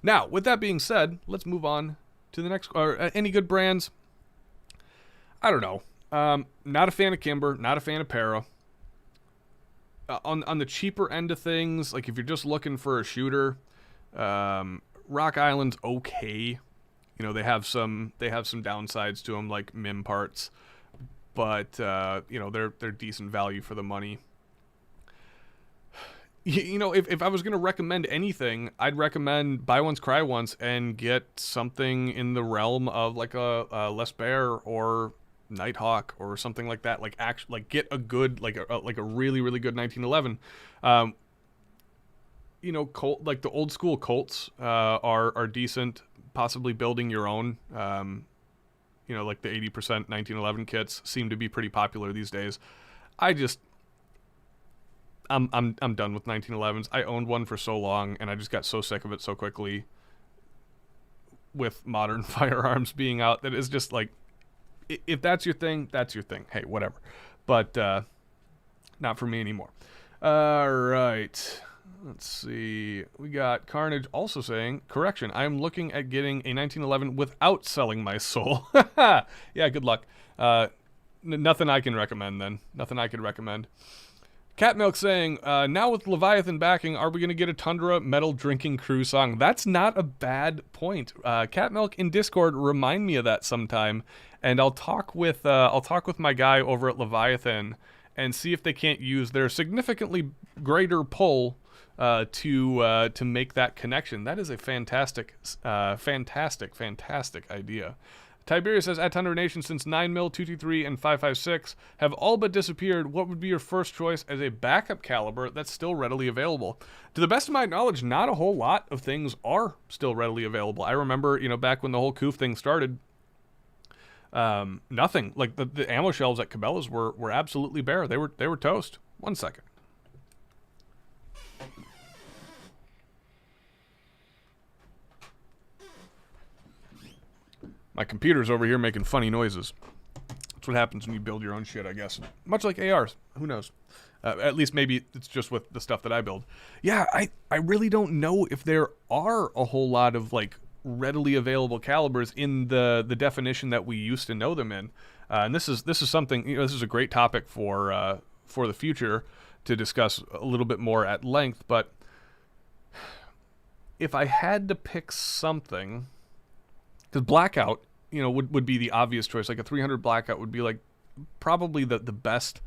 Now, with that being said, let's move on to the next. Any good brands? I don't know. Not a fan of Kimber. Not a fan of Para. On the cheaper end of things, like if you're just looking for a shooter, Rock Island's okay. They have some downsides to them, like MIM parts, but they're decent value for the money. If I was going to recommend anything, I'd recommend buy once, cry once, and get something in the realm of like a Les Baer or Nighthawk or something like that. Like get a good like a really really good 1911. Colt, like the old school Colts are decent. Possibly building your own. Like the 80% 1911 kits seem to be pretty popular these days. I'm done with 1911s. I owned one for so long, and I just got so sick of it so quickly. With modern firearms being out, that is just like, if that's your thing, that's your thing. Hey, whatever. But not for me anymore. All right. Let's see. We got Carnage also saying, correction, I am looking at getting a 1911 without selling my soul. Yeah, good luck. Nothing I can recommend then. Nothing I could recommend. Cat Milk saying, now with Leviathan backing, are we going to get a Tundra metal drinking crew song? That's not a bad point. Cat Milk in Discord, remind me of that sometime, and I'll talk with my guy over at Leviathan and see if they can't use their significantly greater pull to make that connection. That is a fantastic idea. Tiberius says, at Tundra Nation, since 9mm, 223, and 5.56 have all but disappeared, what would be your first choice as a backup caliber that's still readily available? To the best of my knowledge, not a whole lot of things are still readily available. I remember, back when the whole Koof thing started, nothing. Like, the ammo shelves at Cabela's were absolutely bare. They were toast. 1 second. My computer's over here making funny noises. That's what happens when you build your own shit, I guess. Much like ARs. Who knows? At least maybe it's just with the stuff that I build. Yeah, I really don't know if there are a whole lot of, like, readily available calibers in the definition that we used to know them in. And this is something, this is a great topic for the future to discuss a little bit more at length. But if I had to pick something... Because Blackout, would be the obvious choice. Like a 300 Blackout would be like probably the best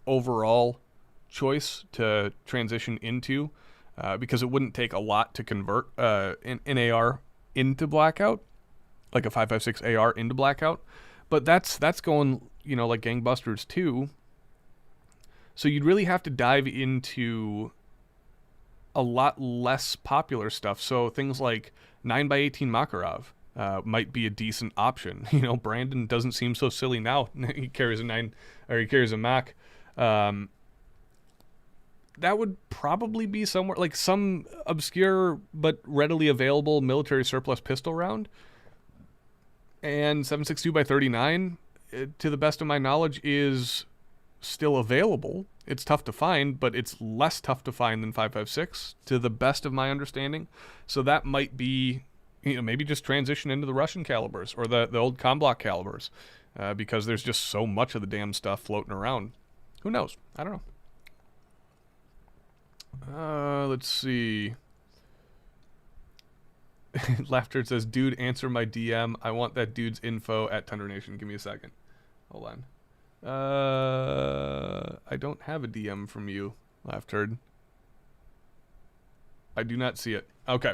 overall choice to transition into. because it wouldn't take a lot to convert an AR into blackout, like a 5.56 AR into blackout. But that's going, like gangbusters too. So you'd really have to dive into a lot less popular stuff. So things like 9x18 Makarov might be a decent option. Brandon doesn't seem so silly now. He carries a Mac. That would probably be somewhere like some obscure but readily available military surplus pistol round. And 7.62x39, to the best of my knowledge, is still available. It's tough to find, but it's less tough to find than 5.56, to the best of my understanding. So that might be, maybe just transition into the Russian calibers or the old Comblock calibers, because there's just so much of the damn stuff floating around. Who knows? I don't know. Let's see. Laughter says, dude, answer my DM. I want that dude's info at Tundra Nation. Give me a second. Hold on. I don't have a DM from you, Laughter. I do not see it. Okay.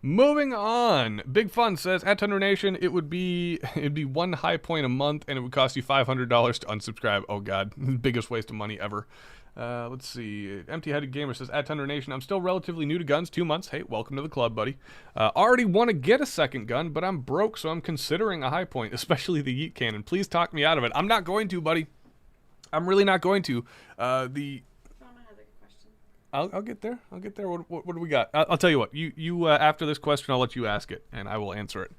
Moving on. Big Fun says, at Tundra Nation, it'd be one high point a month, and it would cost you $500 to unsubscribe. Oh, God. Biggest waste of money ever. Let's see. Empty-Headed Gamer says, at Tundra Nation, I'm still relatively new to guns, 2 months. Hey, welcome to the club, buddy. Already want to get a second gun, but I'm broke, so I'm considering a high point, especially the Yeet Cannon. Please talk me out of it. I'm not going to, buddy. I'm really not going to. I'll get there. What do we got? I'll tell you what. You after this question, I'll let you ask it, and I will answer it.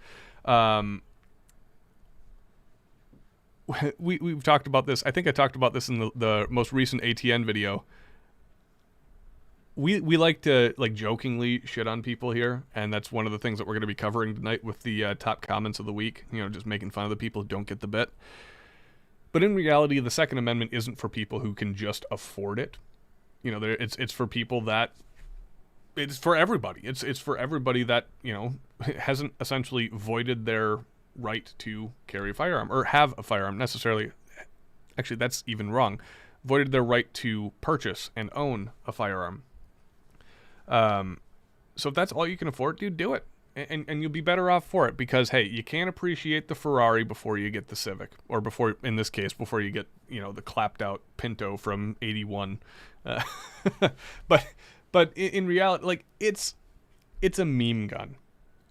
We've talked about this. I think I talked about this in the most recent ATN video. We like to jokingly shit on people here, and that's one of the things that we're going to be covering tonight with the top comments of the week. Just making fun of the people who don't get the bit. But in reality, the Second Amendment isn't for people who can just afford it. It's for people that, it's for everybody. It's for everybody that hasn't essentially voided their right to carry a firearm or have a firearm necessarily. Actually, that's even wrong. Voided their right to purchase and own a firearm. So if that's all you can afford, dude, do it. And you'll be better off for it because, hey, you can't appreciate the Ferrari before you get the Civic, or before, in this case, before you get, the clapped out Pinto from 81. But in reality, it's a meme gun.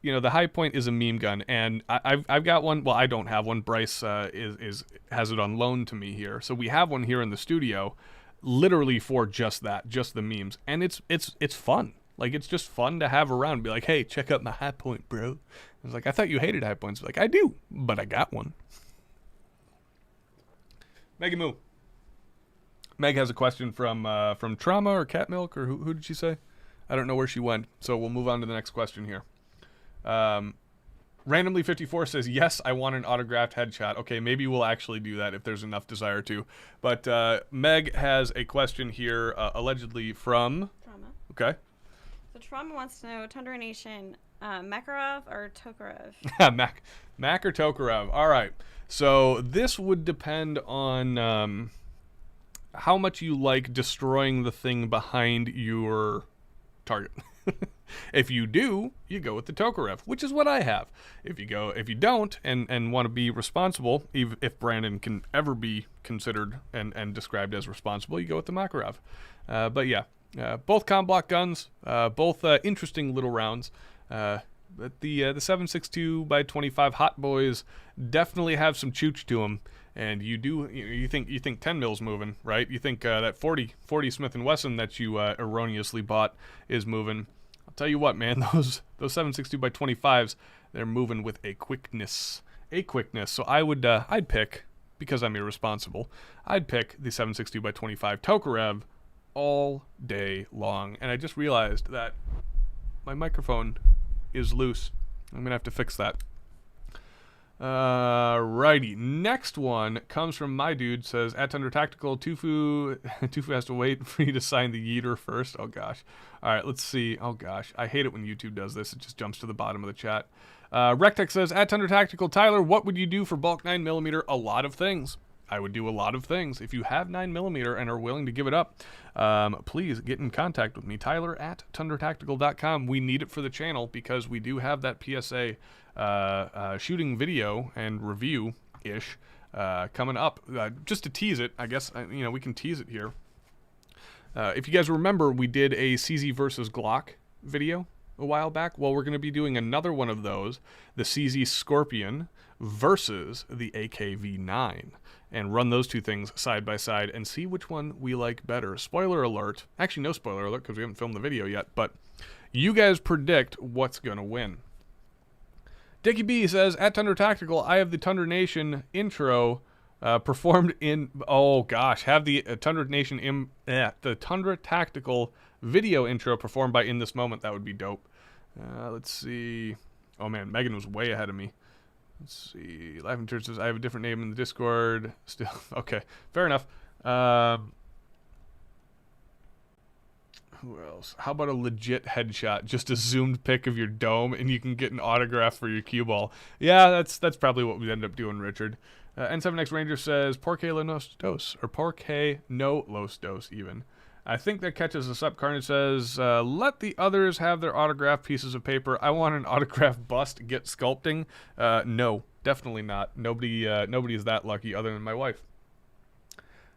The High Point is a meme gun, and I've got one. Well, I don't have one. Bryce has it on loan to me here, so we have one here in the studio, literally for just that, just the memes, and it's fun. It's just fun to have around. Be like, hey, check out my High Point, bro. I was like, I thought you hated High Points. Like, I do, but I got one. Meggy Moo. Meg has a question from Trauma or Cat Milk, or who did she say? I don't know where she went, so we'll move on to the next question here. Randomly 54 says, yes, I want an autographed headshot. Okay, maybe we'll actually do that if there's enough desire to. But Meg has a question here, allegedly from... Trauma. Okay. So Trauma wants to know, Tundra Nation, Makarov or Tokarev? Mac or Tokarev. All right. So this would depend on how much you like destroying the thing behind your target. If you do, you go with the Tokarev, which is what I have. If you don't and want to be responsible, if Brandon can ever be considered and described as responsible, you go with the Makarov. But yeah, both Comblock guns, both interesting little rounds. But the 7.62x25 Hot Boys definitely have some chooch to them. And you think 10 mil's moving, right? You think that 40 Smith & Wesson that you erroneously bought is moving. I'll tell you what, man, those 7.62x25s, they're moving with a quickness. So I'd pick, because I'm irresponsible, I'd pick the 7.62x25 Tokarev all day long. And I just realized that my microphone is loose. I'm gonna have to fix that. Righty. Next one comes from my dude. Says, at Tundra Tactical, Tufu has to wait for you to sign the yeeter first. Oh gosh. All right, let's see. Oh gosh, I hate it when YouTube does this. It just jumps to the bottom of the chat. Rectech says, at Tundra Tactical, Tyler, what would you do for bulk 9mm? A lot of things. I would do a lot of things. If you have 9mm and are willing to give it up, please get in contact with me, Tyler at tundratactical.com. We need it for the channel because we do have that PSA shooting video and review-ish coming up. Just to tease it, I guess, we can tease it here. If you guys remember, we did a CZ versus Glock video a while back. Well, we're going to be doing another one of those, the CZ Scorpion versus the AKV9, and run those two things side by side and see which one we like better. Spoiler alert. Actually, no spoiler alert because we haven't filmed the video yet, but you guys predict what's going to win. Dickie B says, at Tundra Tactical, I have the Tundra Nation intro performed in, have the Tundra Nation, the Tundra Tactical video intro performed by In This Moment. That would be dope. Let's see. Oh man, Megan was way ahead of me. Let's see. Laughing Church says, I have a different name in the Discord. Still, okay, fair enough. Who else? How about a legit headshot? Just a zoomed pic of your dome, and you can get an autograph for your cue ball. Yeah, that's probably what we end up doing, Richard. N7X Ranger says, Porque los dos, or Porque no los dos, even. I think that catches us up. Carnage says, let the others have their autographed pieces of paper. I want an autographed bust. Get sculpting. No, definitely not. Nobody is that lucky other than my wife.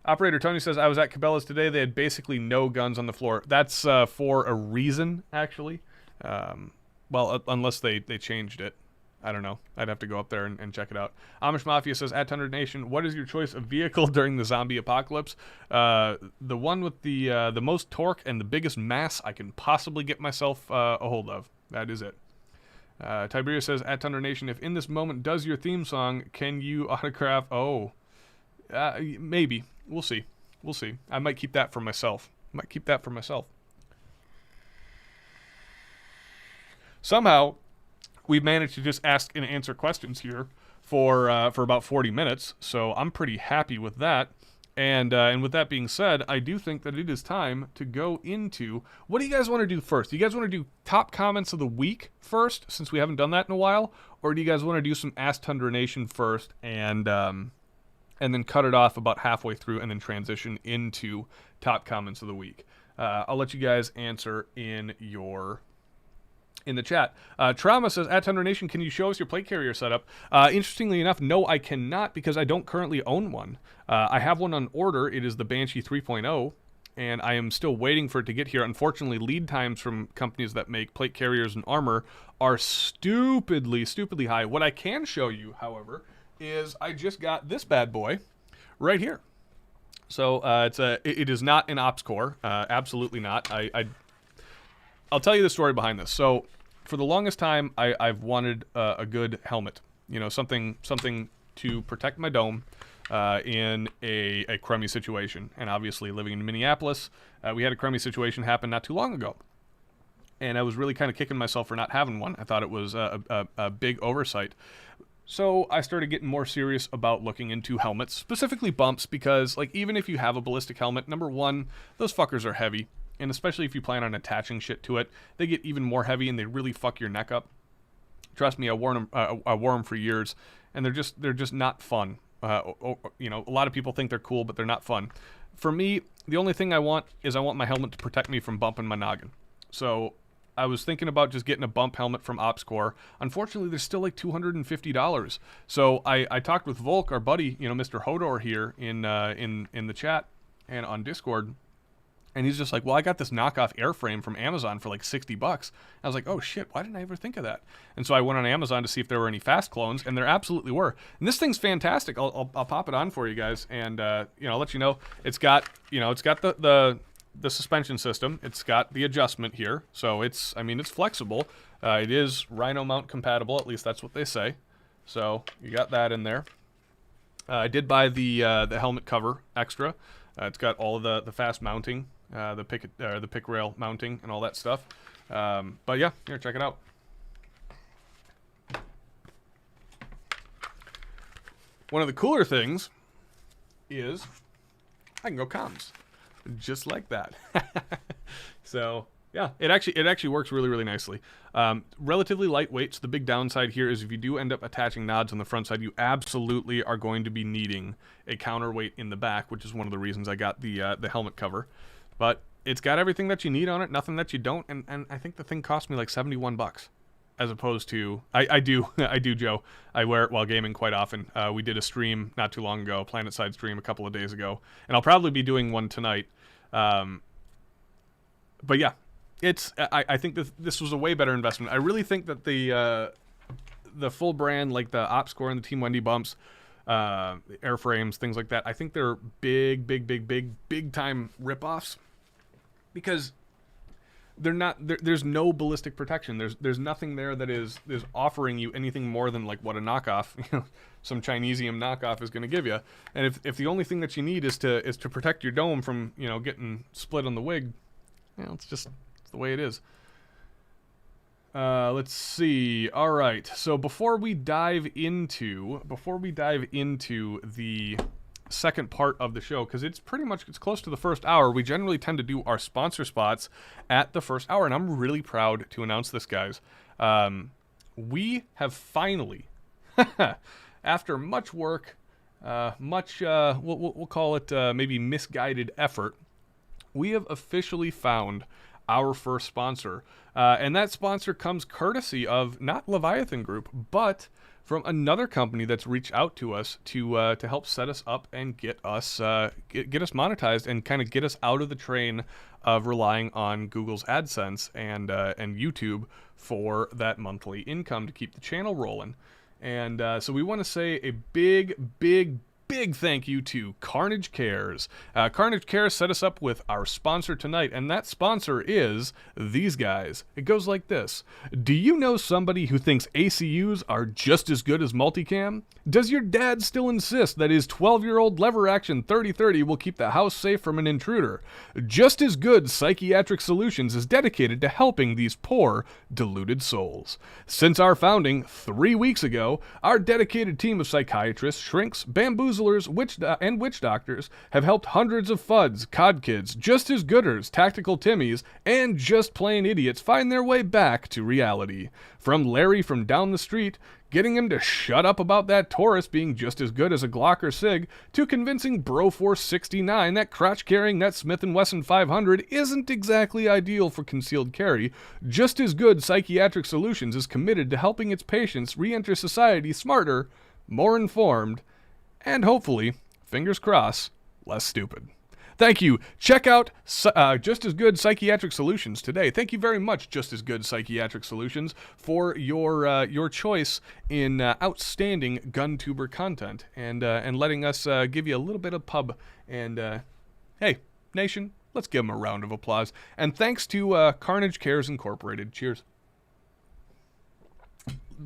Operator Tony says, I was at Cabela's today. They had basically no guns on the floor. That's for a reason, actually. Well, unless they changed it. I don't know. I'd have to go up there and check it out. Amish Mafia says, at Tundra Nation, what is your choice of vehicle during the zombie apocalypse? The one with the most torque and the biggest mass I can possibly get myself a hold of. That is it. Tiberius says, at Tundra Nation, if In This Moment does your theme song, can you autograph? Maybe. We'll see. We'll see. I might keep that for myself. Somehow, we've managed to just ask and answer questions here for about 40 minutes, so I'm pretty happy with that. And with that being said, I do think that it is time to go into, what do you guys want to do first? Do you guys want to do top comments of the week first, since we haven't done that in a while? Or do you guys want to do some Ask Tundra Nation first and then cut it off about halfway through and then transition into top comments of the week? I'll let you guys answer in the chat. Trauma says, at Tundra Nation, can you show us your plate carrier setup? Interestingly enough, no, I cannot because I don't currently own one. I have one on order. It is the Banshee 3.0, and I am still waiting for it to get here. Unfortunately, lead times from companies that make plate carriers and armor are stupidly high. What I can show you, however, is I just got this bad boy right here. So it is not an ops core. Absolutely not. I'll tell you the story behind this. So, for the longest time, I've wanted a good helmet. You know, something to protect my dome in a crummy situation. And obviously, living in Minneapolis, we had a crummy situation happen not too long ago. And I was really kind of kicking myself for not having one. I thought it was a big oversight. So I started getting more serious about looking into helmets, specifically bumps, because like even if you have a ballistic helmet, number one, those fuckers are heavy. And especially if you plan on attaching shit to it, they get even more heavy and they really fuck your neck up. Trust me, I wore them for years, and they're just not fun. You know, a lot of people think they're cool, but they're not fun. For me, the only thing I want my helmet to protect me from bumping my noggin. So I was thinking about just getting a bump helmet from OpsCore. Unfortunately, they're still like $250. So I talked with Volk, our buddy, you know, Mr. Hodor here in the chat and on Discord. And he's just like, well, I got this knockoff airframe from Amazon for like $60. I was like, oh shit, why didn't I ever think of that? And so I went on Amazon to see if there were any fast clones, and there absolutely were. And this thing's fantastic. I'll pop it on for you guys, and I'll let you know. It's got the suspension system. It's got the adjustment here, so it's flexible. It is Rhino mount compatible, at least that's what they say. So you got that in there. I did buy the helmet cover extra. It's got all of the fast mounting. The pick rail mounting and all that stuff. But yeah, here, check it out. One of the cooler things is I can go comms just like that. So Yeah, it actually works really, really nicely. Relatively lightweight. So the big downside here is if you do end up attaching nods on the front side, you absolutely are going to be needing a counterweight in the back, which is one of the reasons I got the helmet cover. But it's got everything that you need on it, nothing that you don't, and I think the thing cost me like $71, as opposed to I do I do, Joe. I wear it while gaming quite often. We did a stream not too long ago, Planet Side stream a couple of days ago, and I'll probably be doing one tonight. But yeah, I think this was a way better investment. I really think that the full brand, like the Op Score and the Team Wendy bumps, airframes, things like that, I think they're big time ripoffs because they're not. There's no ballistic protection. There's nothing there that is offering you anything more than like what a knockoff, some Chinesium knockoff is going to give you. And if the only thing that you need is to protect your dome from getting split on the wig, it's the way it is. Let's see. All right. So before we dive into the second part of the show, because it's close to the first hour, we generally tend to do our sponsor spots at the first hour, and I'm really proud to announce this, guys. We have finally, after much work, we'll call it maybe misguided effort, we have officially found our first sponsor. And that sponsor comes courtesy of not Leviathan Group, but from another company that's reached out to us to help set us up and get us monetized and kind of get us out of the train of relying on Google's AdSense and YouTube for that monthly income to keep the channel rolling. And so we want to say a big thank you to Carnage Cares. Carnage Cares set us up with our sponsor tonight, and that sponsor is these guys. It goes like this. Do you know somebody who thinks ACUs are just as good as multicam? Does your dad still insist that his 12-year-old lever action 3030 will keep the house safe from an intruder? Just As Good Psychiatric Solutions is dedicated to helping these poor, deluded souls. Since our founding 3 weeks ago, our dedicated team of psychiatrists, shrinks, bamboozlers, and witch doctors have helped hundreds of FUDs, COD kids, Just As Gooders, Tactical Timmies, and just plain idiots find their way back to reality. From Larry from down the street, getting him to shut up about that Taurus being just as good as a Glock or SIG, to convincing Broforce 69 that crotch-carrying that Smith & Wesson 500 isn't exactly ideal for concealed carry, Just As Good Psychiatric Solutions is committed to helping its patients re-enter society smarter, more informed, and hopefully, fingers crossed, less stupid. Thank you. Check out Just As Good Psychiatric Solutions today. Thank you very much, Just As Good Psychiatric Solutions, for your choice in outstanding GunTuber content and letting us give you a little bit of pub. And hey, Nation, let's give them a round of applause. And thanks to Carnage Cares Incorporated. Cheers.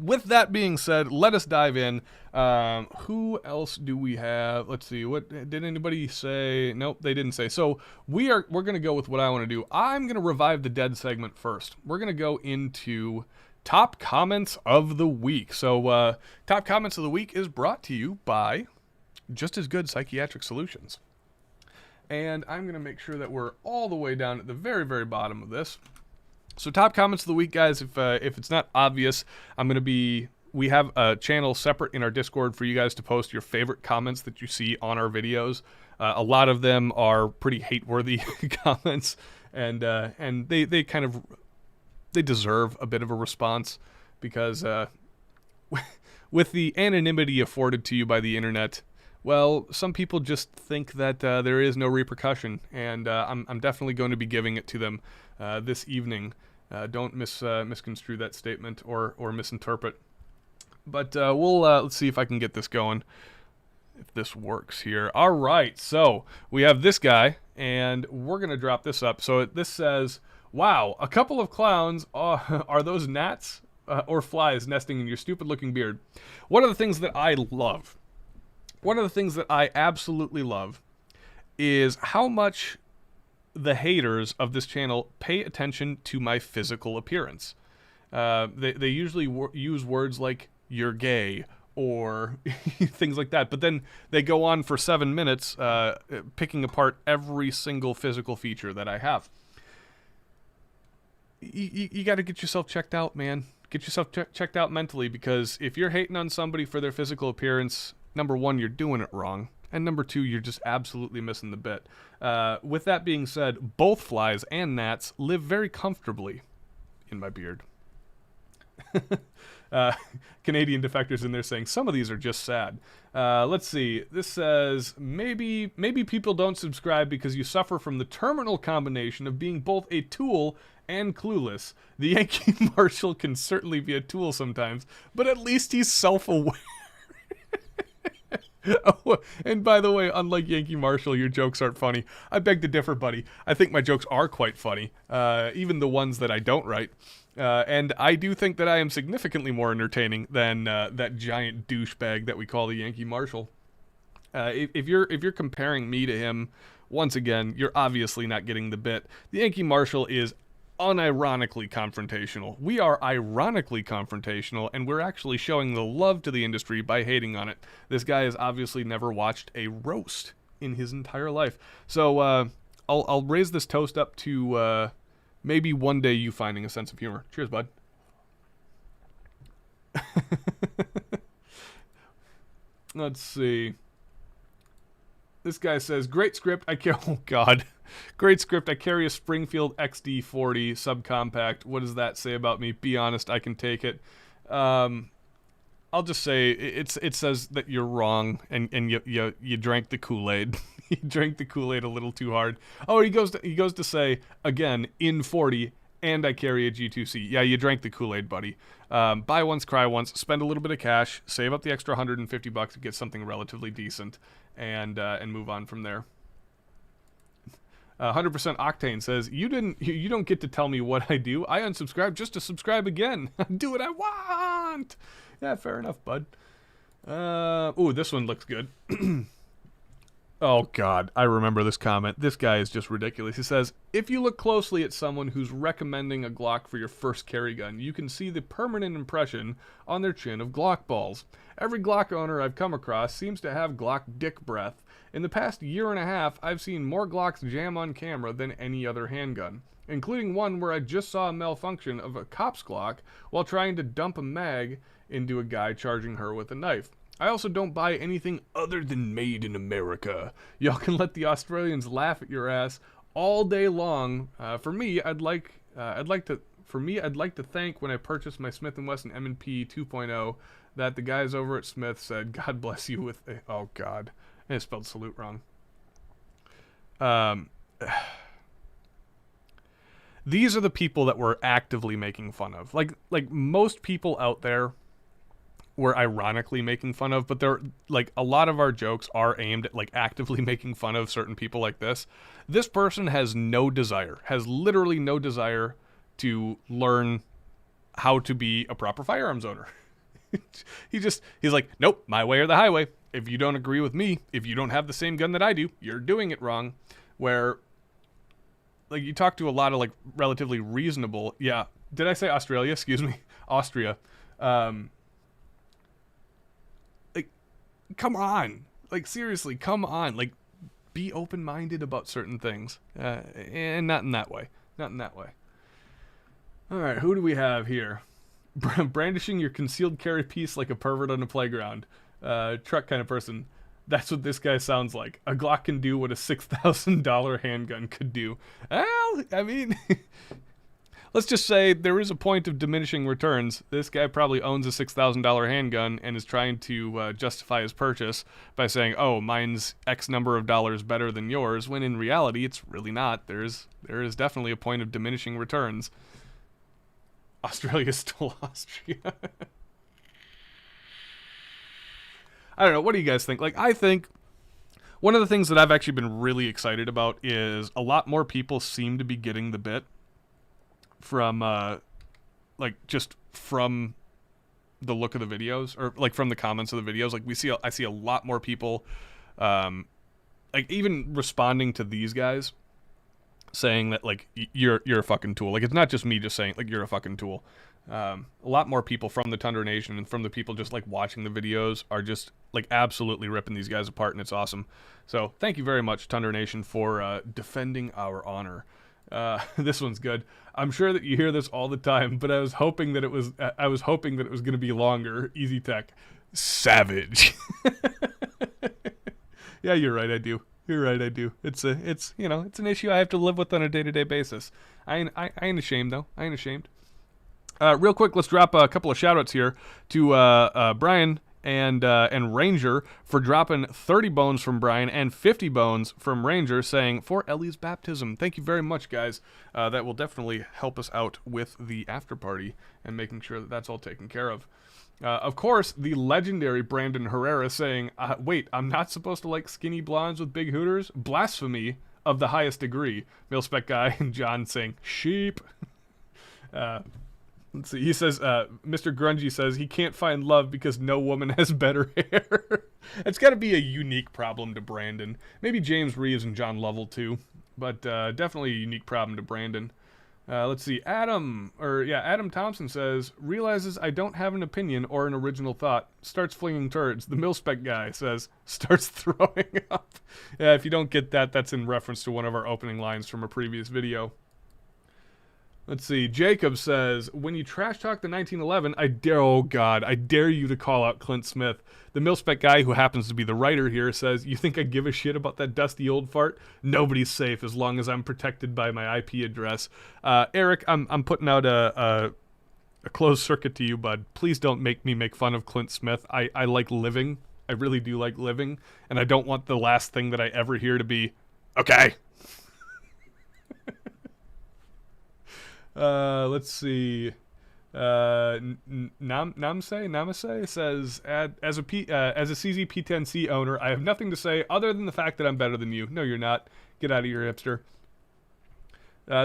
With that being said, let us dive in. Who else do we have? Let's see. What did anybody say? Nope, they didn't say. So we're going to go with what I want to do. I'm going to revive the dead segment first. We're going to go into top comments of the week. So top comments of the week is brought to you by Just As Good Psychiatric Solutions. And I'm going to make sure that we're all the way down at the very, very bottom of this. So top comments of the week, guys, if it's not obvious, we have a channel separate in our Discord for you guys to post your favorite comments that you see on our videos. A lot of them are pretty hate-worthy comments, and they kind of, they deserve a bit of a response because with the anonymity afforded to you by the internet, well, some people just think that there is no repercussion, and I'm definitely going to be giving it to them this evening. Don't misconstrue that statement or misinterpret. But let's see if I can get this going, if this works here. All right, so we have this guy, and we're going to drop this up. So this says, wow, a couple of clowns, are those gnats or flies nesting in your stupid-looking beard? One of the things that I love, one of the things that I absolutely love is how much the haters of this channel pay attention to my physical appearance. They usually use words like "you're gay" or things like that, but then they go on for 7 minutes picking apart every single physical feature that I have. you got to get yourself checked out, man. Get yourself checked out mentally, because if you're hating on somebody for their physical appearance, number one, you're doing it wrong. And number two, you're just absolutely missing the bit. With that being said, both flies and gnats live very comfortably in my beard. Canadian defectors in there saying some of these are just sad. Let's see. This says maybe people don't subscribe because you suffer from the terminal combination of being both a tool and clueless. The Yankee Marshal can certainly be a tool sometimes, but at least he's self-aware. Oh, and by the way, unlike Yankee Marshal, your jokes aren't funny. I beg to differ, buddy. I think my jokes are quite funny, even the ones that I don't write. And I do think that I am significantly more entertaining than that giant douchebag that we call the Yankee Marshal. If you're comparing me to him, once again, you're obviously not getting the bit. The Yankee Marshal is unironically confrontational. We are ironically confrontational, and we're actually showing the love to the industry by hating on it. This guy has obviously never watched a roast in his entire life. So I'll raise this toast up to maybe one day you finding a sense of humor. Cheers, bud. Let's see. This guy says, great script. Oh, God. Great script. I carry a Springfield XD40 subcompact. What does that say about me? Be honest, I can take it. I'll just say it says that you're wrong, and you drank the Kool-Aid. You drank the Kool-Aid a little too hard. Oh, he goes to say again in 40, and I carry a G2C. Yeah, you drank the Kool-Aid, buddy. Buy once, cry once. Spend a little bit of cash, save up the extra $150 to get something relatively decent, and move on from there. 100% Octane says, you don't get to tell me what I do. I unsubscribe just to subscribe again. Do what I want. Yeah, fair enough, bud. Ooh, this one looks good. Oh, God, I remember this comment. This guy is just ridiculous. He says, if you look closely at someone who's recommending a Glock for your first carry gun, you can see the permanent impression on their chin of Glock balls. Every Glock owner I've come across seems to have Glock dick breath. In the past year and a half, I've seen more Glocks jam on camera than any other handgun, including one where I just saw a malfunction of a cop's Glock while trying to dump a mag into a guy charging her with a knife. I also don't buy anything other than made in America. Y'all can let the Australians laugh at your ass all day long. For me, I'd like to thank when I purchased my Smith & Wesson M&P 2.0 that the guys over at Smith said, God bless you with a... Oh, God. I spelled salute wrong. These are the people that we're actively making fun of. Like most people out there, we're ironically making fun of, but they're like a lot of our jokes are aimed at like actively making fun of certain people like this. This person has literally no desire to learn how to be a proper firearms owner. He's like, nope, my way or the highway. If you don't agree with me, if you don't have the same gun that I do, you're doing it wrong. Where like you talk to a lot of like relatively reasonable, yeah, did I say Australia? Excuse me. Austria. Like, come on. Like, seriously, come on. Like, be open-minded about certain things. And not in that way. Not in that way. All right, who do we have here? Brandishing your concealed carry piece like a pervert on a playground. Truck kind of person. That's what this guy sounds like. A Glock can do what a $6,000 handgun could do. Well, I mean... Let's just say there is a point of diminishing returns. This guy probably owns a $6,000 handgun and is trying to justify his purchase by saying, oh, mine's X number of dollars better than yours, when in reality it's really not. There is definitely a point of diminishing returns. Australia's still Austria. I don't know. What do you guys think? Like, I think one of the things that I've actually been really excited about is a lot more people seem to be getting the bit from just from the look of the videos, or like from the comments of the videos. Like I see a lot more people like even responding to these guys saying that like you're a fucking tool. Like, it's not just me just saying like you're a fucking tool. A lot more people from the Tundra Nation and from the people just like watching the videos are just like absolutely ripping these guys apart, and it's awesome. So thank you very much, Tundra Nation, for defending our honor. This one's good. I'm sure that you hear this all the time, but I was hoping that it was going to be longer. Easy Tech. Savage. Yeah, you're right. I do. You're right. I do. It's an issue I have to live with on a day-to-day basis. I ain't ashamed though. I ain't ashamed. Real quick, let's drop a couple of shout-outs here to Brian and Ranger for dropping 30 bones from Brian and 50 bones from Ranger, saying for Ellie's baptism. Thank you very much, guys. That will definitely help us out with the after party and making sure that that's all taken care of. Of course, the legendary Brandon Herrera saying, wait, I'm not supposed to like skinny blondes with big hooters? Blasphemy of the highest degree. Mil-Spec Guy and John saying, sheep. Let's see. He says, Mr. Grungy says he can't find love because no woman has better hair. It's got to be a unique problem to Brandon. Maybe James Reeves and John Lovell too, but definitely a unique problem to Brandon. Let's see. Adam Thompson says, realizes I don't have an opinion or an original thought. Starts flinging turds. The Mil-Spec Guy says, starts throwing up. Yeah, if you don't get that, that's in reference to one of our opening lines from a previous video. Let's see. Jacob says, when you trash talk the 1911, I dare you to call out Clint Smith. The Mil-Spec Guy, who happens to be the writer here, says, you think I give a shit about that dusty old fart? Nobody's safe as long as I'm protected by my IP address. Eric, I'm putting out a closed circuit to you, bud. Please don't make me make fun of Clint Smith. I like living. I really do like living. And I don't want the last thing that I ever hear to be, okay. Let's see. Namase says, as a CZ-P10C owner, I have nothing to say other than the fact that I'm better than you. No, you're not. Get out of here, hipster.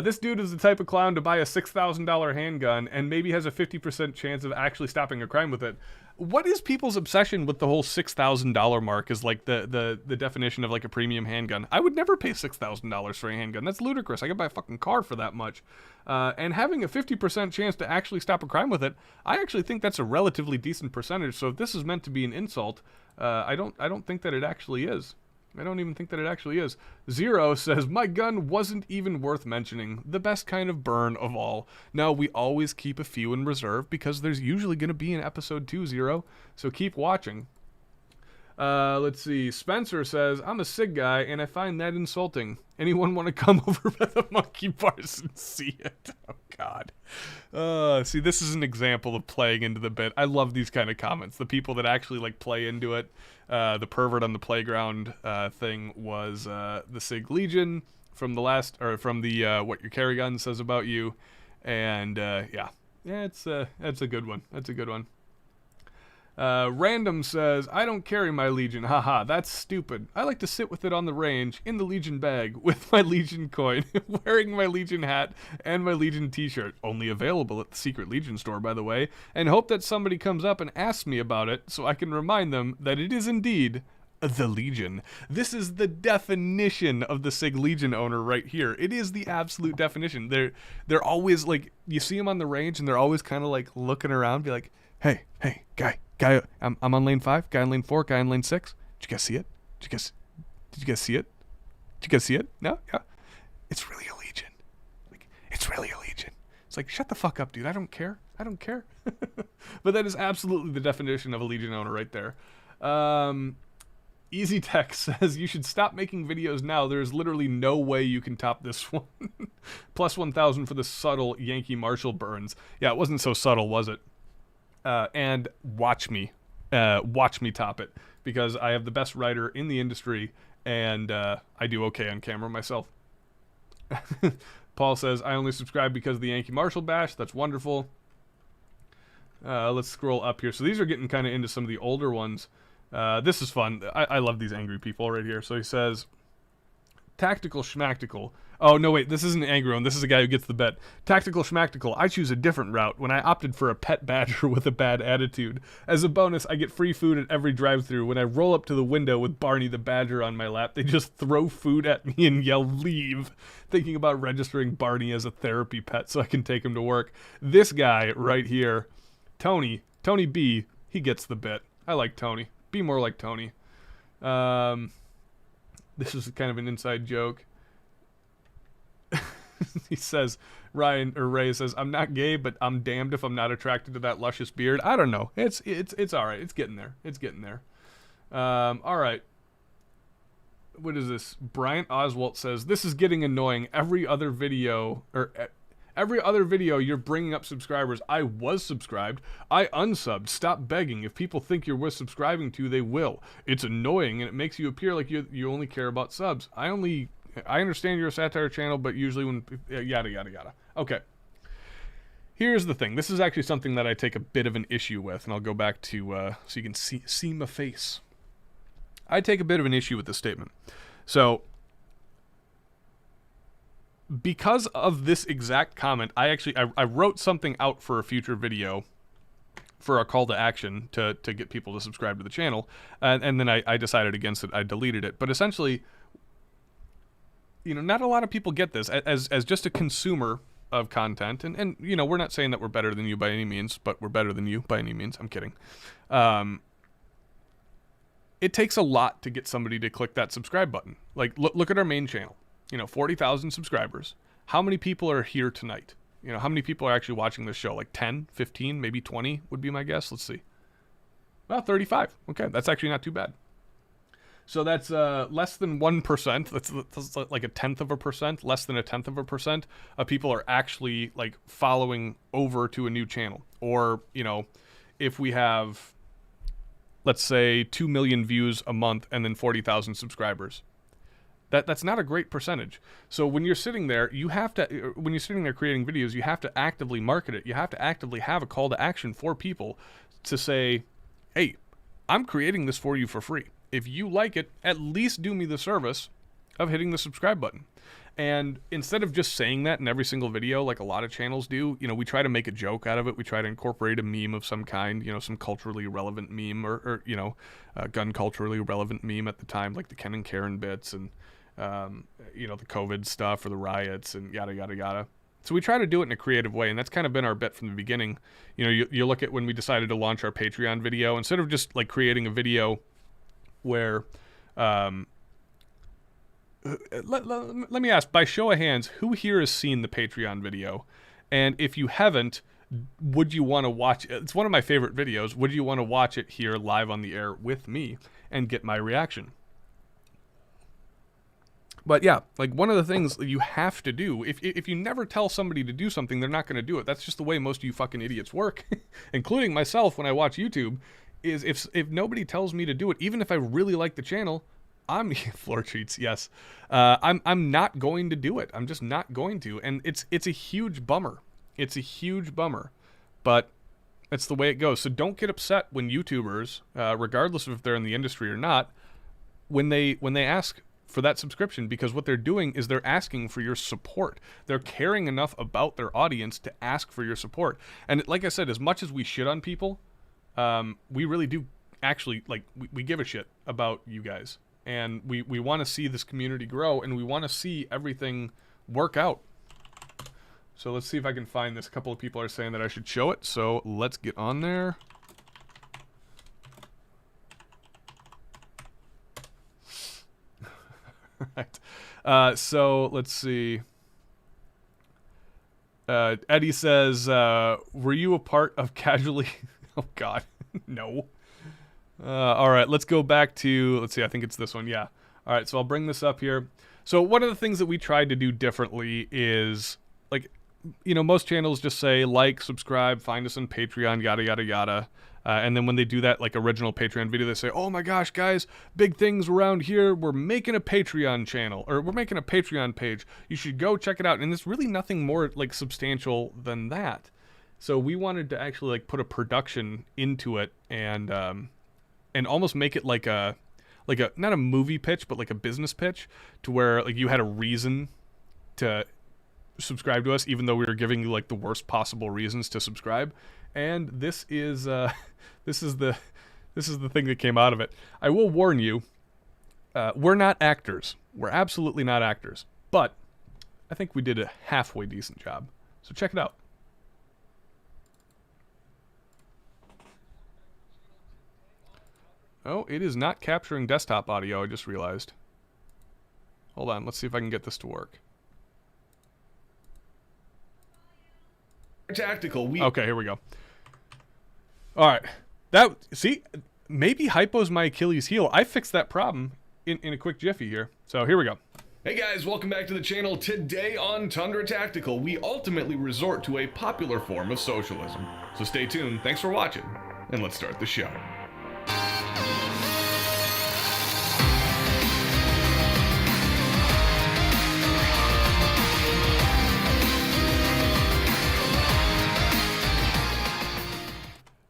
This dude is the type of clown to buy a $6,000 handgun and maybe has a 50% chance of actually stopping a crime with it. What is people's obsession with the whole $6,000 mark as like the definition of like a premium handgun? I would never pay $6,000 for a handgun. That's ludicrous. I could buy a fucking car for that much. And having a 50% chance to actually stop a crime with it, I actually think that's a relatively decent percentage. So if this is meant to be an insult, I don't think that it actually is. I don't even think that it actually is. Zero says, my gun wasn't even worth mentioning. The best kind of burn of all. Now, we always keep a few in reserve because there's usually going to be an episode 2, Zero. So keep watching. Let's see. Spencer says, I'm a SIG guy and I find that insulting. Anyone want to come over by the monkey bars and see it? Oh, God. See, this is an example of playing into the bit. I love these kind of comments. The people that actually like play into it. The pervert on the playground thing was the SIG Legion from the What Your Carry Gun Says About You. And it's a good one. That's a good one. Random says, I don't carry my Legion. Haha, that's stupid. I like to sit with it on the range, in the Legion bag, with my Legion coin, wearing my Legion hat, and my Legion t-shirt. Only available at the Secret Legion store, by the way. And hope that somebody comes up and asks me about it, so I can remind them that it is indeed the Legion. This is the definition of the SIG Legion owner right here. It is the absolute definition. They're always, like, you see them on the range, and they're always kind of, like, looking around, be like, hey, guy, I'm on lane 5, guy on lane 4, guy on lane 6. Did you guys see it? Did you guys see it? Did you guys see it? No? Yeah. It's really a Legion. Like, it's really a Legion. It's like, shut the fuck up, dude. I don't care. But that is absolutely the definition of a Legion owner right there. Easy Tech says, you should stop making videos now. There's literally no way you can top this one. Plus 1,000 for the subtle Yankee Marshall burns. Yeah, it wasn't so subtle, was it? And watch me top it, because I have the best writer in the industry, and I do okay on camera myself. Paul says, I only subscribe because of the Yankee Marshall bash. That's wonderful. Let's scroll up here. So these are getting kind of into some of the older ones. This is fun. I love these angry people right here. So he says, Tactical Schmactical. Oh, no, wait, this isn't an angry one. This is a guy who gets the bet. Tactical Schmactical. I choose a different route when I opted for a pet badger with a bad attitude. As a bonus, I get free food at every drive-thru. When I roll up to the window with Barney the badger on my lap, they just throw food at me and yell, leave. Thinking about registering Barney as a therapy pet so I can take him to work. This guy right here, Tony B, he gets the bit. I like Tony. Be more like Tony. This is kind of an inside joke. He says, Ray says, I'm not gay, but I'm damned if I'm not attracted to that luscious beard. I don't know. It's all right. It's getting there. It's getting there. All right. What is this? Bryant Oswalt says, this is getting annoying. Every other video you're bringing up subscribers. I was subscribed. I unsubbed. Stop begging. If people think you're worth subscribing to, they will. It's annoying, and it makes you appear like you only care about subs. I understand you're a satire channel, but usually when... Yada, yada, yada. Okay. Here's the thing. This is actually something that I take a bit of an issue with, and I'll go back to... so you can see my face. I take a bit of an issue with this statement. So... because of this exact comment, I wrote something out for a future video for a call to action to get people to subscribe to the channel, and then I decided against it. I deleted it. But essentially, not a lot of people get this as just a consumer of content, and we're not saying that we're better than you by any means, but we're better than you by any means. I'm kidding. It takes a lot to get somebody to click that subscribe button. Like look at our main channel. 40,000 subscribers. How many people are here tonight? How many people are actually watching this show? Like 10, 15, maybe 20 would be my guess. Let's see. Well, 35. Okay, that's actually not too bad. So that's less than 1%. That's like a tenth of a percent, less than a tenth of a percent of people are actually like following over to a new channel. Or, if we have, let's say, 2 million views a month and then 40,000 subscribers. That's not a great percentage. So when you're sitting there, when you're sitting there creating videos, you have to actively market it. You have to actively have a call to action for people to say, hey, I'm creating this for you for free. If you like it, at least do me the service of hitting the subscribe button. And instead of just saying that in every single video, like a lot of channels do, we try to make a joke out of it. We try to incorporate a meme of some kind, some culturally relevant meme or gun culturally relevant meme at the time, like the Ken and Karen bits and, the COVID stuff or the riots and yada, yada, yada. So we try to do it in a creative way, and that's kind of been our bit from the beginning. You look at when we decided to launch our Patreon video, instead of just like creating a video where, let me ask, by show of hands, who here has seen the Patreon video? And if you haven't, would you want to watch it? It's one of my favorite videos. Would you want to watch it here live on the air with me and get my reaction? But yeah, like one of the things that you have to do, if you never tell somebody to do something, they're not going to do it. That's just the way most of you fucking idiots work, including myself when I watch YouTube, is if nobody tells me to do it, even if I really like the channel, I'm floor treats, yes. I'm not going to do it. I'm just not going to. And it's a huge bummer. It's a huge bummer. But it's the way it goes. So don't get upset when YouTubers, regardless of if they're in the industry or not, when they ask for that subscription, because what they're doing is they're asking for your support. They're caring enough about their audience to ask for your support. And like I said, as much as we shit on people, we really do actually, like, we give a shit about you guys. And we want to see this community grow, and we want to see everything work out. So let's see if I can find this. A couple of people are saying that I should show it, so let's get on there. Right. So let's see. Eddie says, were you a part of casually... Oh, God. No. All right, let's go back to... Let's see, I think it's this one. Yeah. All right, so I'll bring this up here. So one of the things that we tried to do differently is, like, most channels just say, like, subscribe, find us on Patreon, yada, yada, yada. And then when they do that, like, original Patreon video, they say, oh my gosh, guys, big things around here. We're making a Patreon channel, or we're making a Patreon page. You should go check it out. And it's really nothing more, like, substantial than that. So we wanted to actually, like, put a production into it and almost make it like a, not a movie pitch, but like a business pitch, to where, like, you had a reason to subscribe to us, even though we were giving you, like, the worst possible reasons to subscribe. And this is the thing that came out of it. I will warn you, we're not actors. We're absolutely not actors. But I think we did a halfway decent job. So check it out. Oh, it is not capturing desktop audio, I just realized. Hold on, let's see if I can get this to work. Tactical. Okay, here we go. All right. See, maybe hypo's my Achilles heel. I fixed that problem in a quick jiffy here. So here we go. Hey guys, welcome back to the channel. Today on Tundra Tactical, we ultimately resort to a popular form of socialism. So stay tuned, thanks for watching, and let's start the show.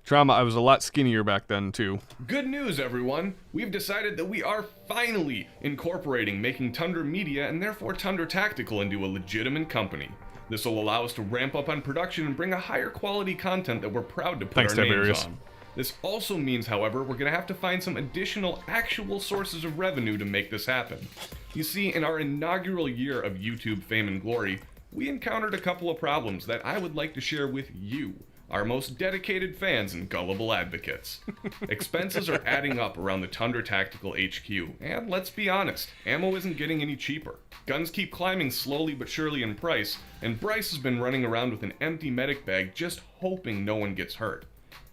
Trauma, I was a lot skinnier back then, too. Good news, everyone. We've decided that we are finally incorporating making Tundra Media and therefore Tundra Tactical into a legitimate company. This will allow us to ramp up on production and bring a higher quality content that we're proud to put our names on. This also means, however, we're going to have to find some additional actual sources of revenue to make this happen. You see, in our inaugural year of YouTube fame and glory, we encountered a couple of problems that I would like to share with you, our most dedicated fans and gullible advocates. Expenses are adding up around the Tundra Tactical HQ, and let's be honest, ammo isn't getting any cheaper. Guns keep climbing slowly but surely in price, and Bryce has been running around with an empty medic bag just hoping no one gets hurt.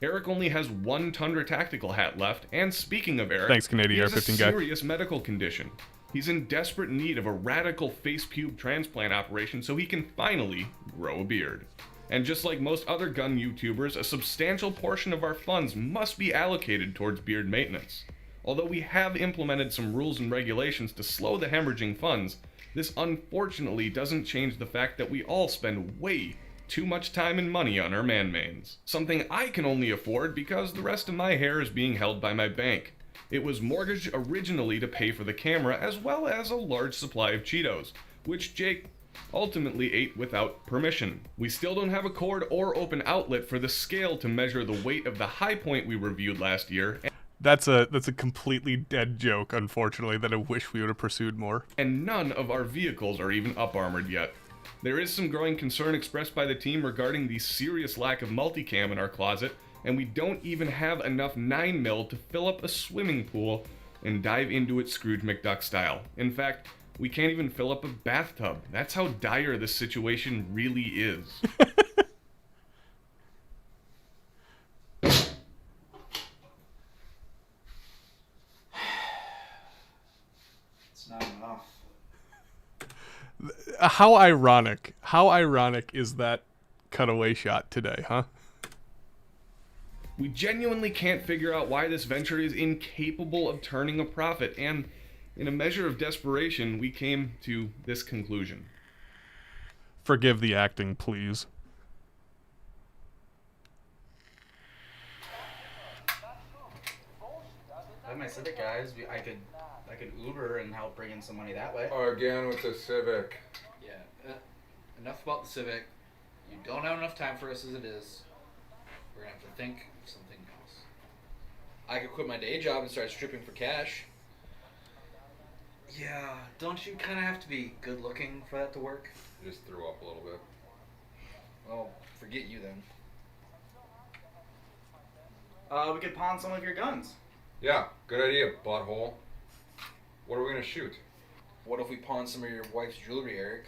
Eric only has one Tundra Tactical hat left, and speaking of Eric, thanks, Canadian he has Air 15 a guy. serious medical condition. He's in desperate need of a radical face pube transplant operation so he can finally grow a beard. And just like most other gun YouTubers, a substantial portion of our funds must be allocated towards beard maintenance. Although we have implemented some rules and regulations to slow the hemorrhaging funds, this unfortunately doesn't change the fact that we all spend way too much time and money on our man-mains. Something I can only afford because the rest of my hair is being held by my bank. It was mortgaged originally to pay for the camera as well as a large supply of Cheetos, which Jake ultimately ate without permission. We still don't have a cord or open outlet for the scale to measure the weight of the high point we reviewed last year. That's a completely dead joke, unfortunately, that I wish we would have pursued more. And none of our vehicles are even up-armored yet. There is some growing concern expressed by the team regarding the serious lack of multicam in our closet, and we don't even have enough 9mm to fill up a swimming pool and dive into it Scrooge McDuck style. In fact, we can't even fill up a bathtub. That's how dire this situation really is. It's not enough. How ironic is that cutaway shot today, huh? We genuinely can't figure out why this venture is incapable of turning a profit, and in a measure of desperation, we came to this conclusion. Forgive the acting, please. I have my Civic, guys. I could Uber and help bring in some money that way. Again with the Civic. Yeah, enough about the Civic. You don't have enough time for us as it is. We're gonna have to think of something else. I could quit my day job and start stripping for cash. Yeah, don't you kind of have to be good looking for that to work? Just threw up a little bit. Well, forget you then. We could pawn some of your guns. Yeah, good idea, butthole. What are we gonna shoot? What if we pawn some of your wife's jewelry, Eric?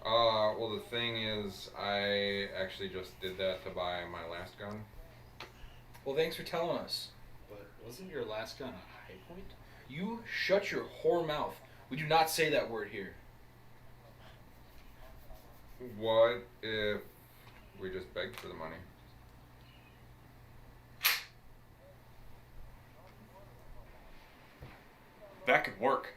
Well the thing is, I actually just did that to buy my last gun. Well, thanks for telling us. But wasn't your last gun a high point? You shut your whore mouth. We do not say that word here. What if we just begged for the money? That could work.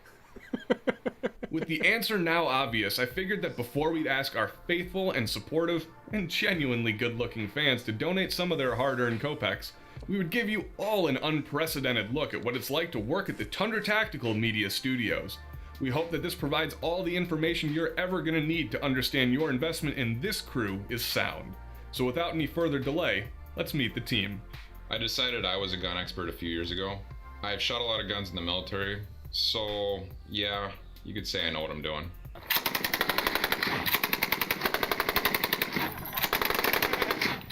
With the answer now obvious, I figured that before we'd ask our faithful and supportive and genuinely good-looking fans to donate some of their hard-earned kopecks, we would give you all an unprecedented look at what it's like to work at the Tundra Tactical Media Studios. We hope that this provides all the information you're ever going to need to understand your investment in this crew is sound. So without any further delay, let's meet the team. I decided I was a gun expert a few years ago. I've shot a lot of guns in the military, so yeah, you could say I know what I'm doing.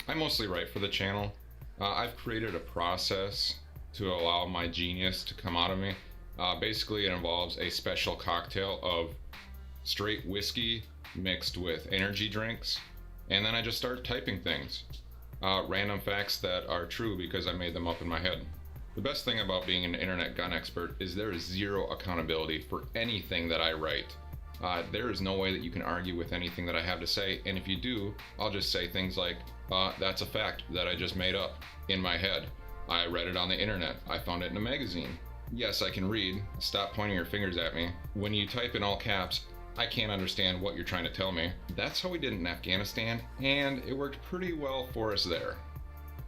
I mostly write for the channel. I've created a process to allow my genius to come out of me. Basically, it involves a special cocktail of straight whiskey mixed with energy drinks And then I just start typing things. Random facts that are true because I made them up in my head. The best thing about being an internet gun expert is there is zero accountability for anything that I write. There is no way that you can argue with anything that I have to say, and if you do, I'll just say things like, that's a fact that I just made up in my head. I read it on the internet. I found it in a magazine. Yes, I can read. Stop pointing your fingers at me. When you type in all caps, I can't understand what you're trying to tell me. That's how we did it in Afghanistan, and it worked pretty well for us there.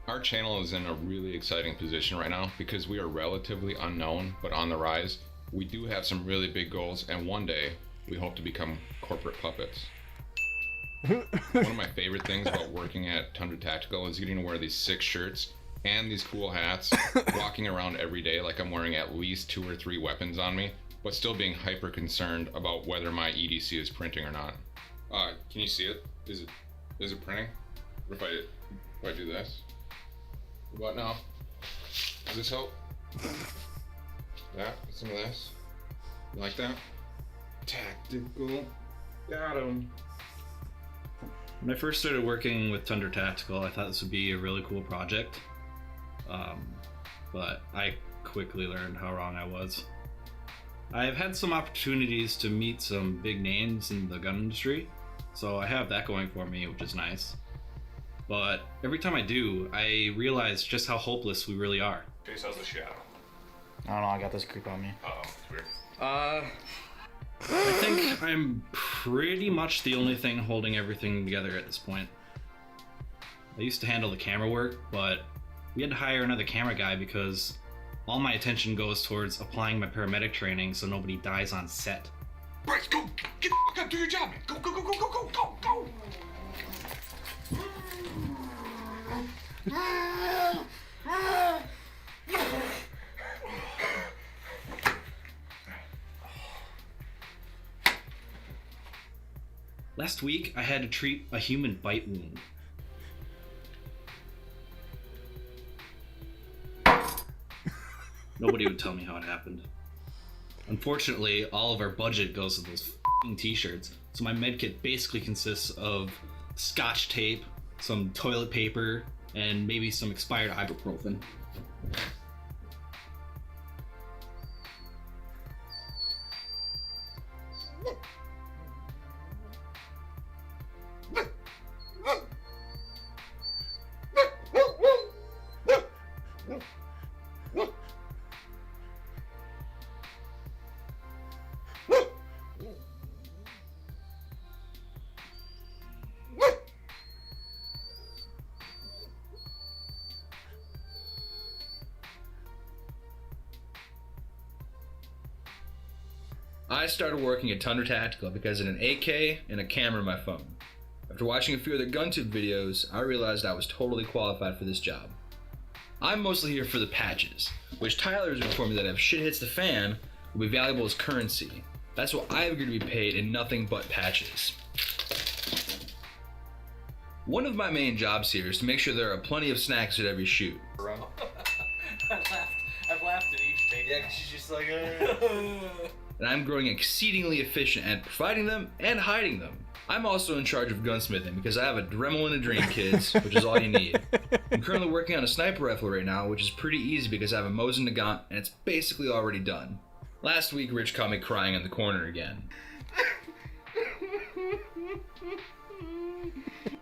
Our channel is in a really exciting position right now because we are relatively unknown, but on the rise. We do have some really big goals, and one day, we hope to become corporate puppets. One of my favorite things about working at Tundra Tactical is getting to wear these 6 shirts and these cool hats, walking around every day like I'm wearing at least 2 or 3 weapons on me, but still being hyper concerned about whether my EDC is printing or not. Can you see it? Is it printing? What if I do this? What now? Does this help? That? Some of this? You like that? Tactical. Got him. When I first started working with Tundra Tactical, I thought this would be a really cool project. But I quickly learned how wrong I was. I've had some opportunities to meet some big names in the gun industry, so I have that going for me, which is nice. But every time I do, I realize just how hopeless we really are. Chase, how's the shadow? I don't know, I got this creep on me. It's weird. I think I'm pretty much the only thing holding everything together at this point. I used to handle the camera work, but we had to hire another camera guy because all my attention goes towards applying my paramedic training so nobody dies on set. Bryce, go! Get the fuck up, do your job, man! Go, go, go, go, go, go, go, go! Last week, I had to treat a human bite wound. Nobody would tell me how it happened. Unfortunately, all of our budget goes to those f***ing t-shirts, so my medkit basically consists of scotch tape, some toilet paper, and maybe some expired ibuprofen. I started working at Tundra Tactical because I had an AK and a camera on my phone. After watching a few of their GunTube videos, I realized I was totally qualified for this job. I'm mostly here for the patches, which Tyler has informed me that if shit hits the fan, will be valuable as currency. That's what I've agreed to be paid in nothing but patches. One of my main jobs here is to make sure there are plenty of snacks at every shoot. I've laughed at each take. Yeah, 'cause she's just like, And I'm growing exceedingly efficient at providing them and hiding them. I'm also in charge of gunsmithing because I have a Dremel and a dream, kids, which is all you need. I'm currently working on a sniper rifle right now, which is pretty easy because I have a Mosin Nagant and it's basically already done. Last week, Rich caught me crying in the corner again.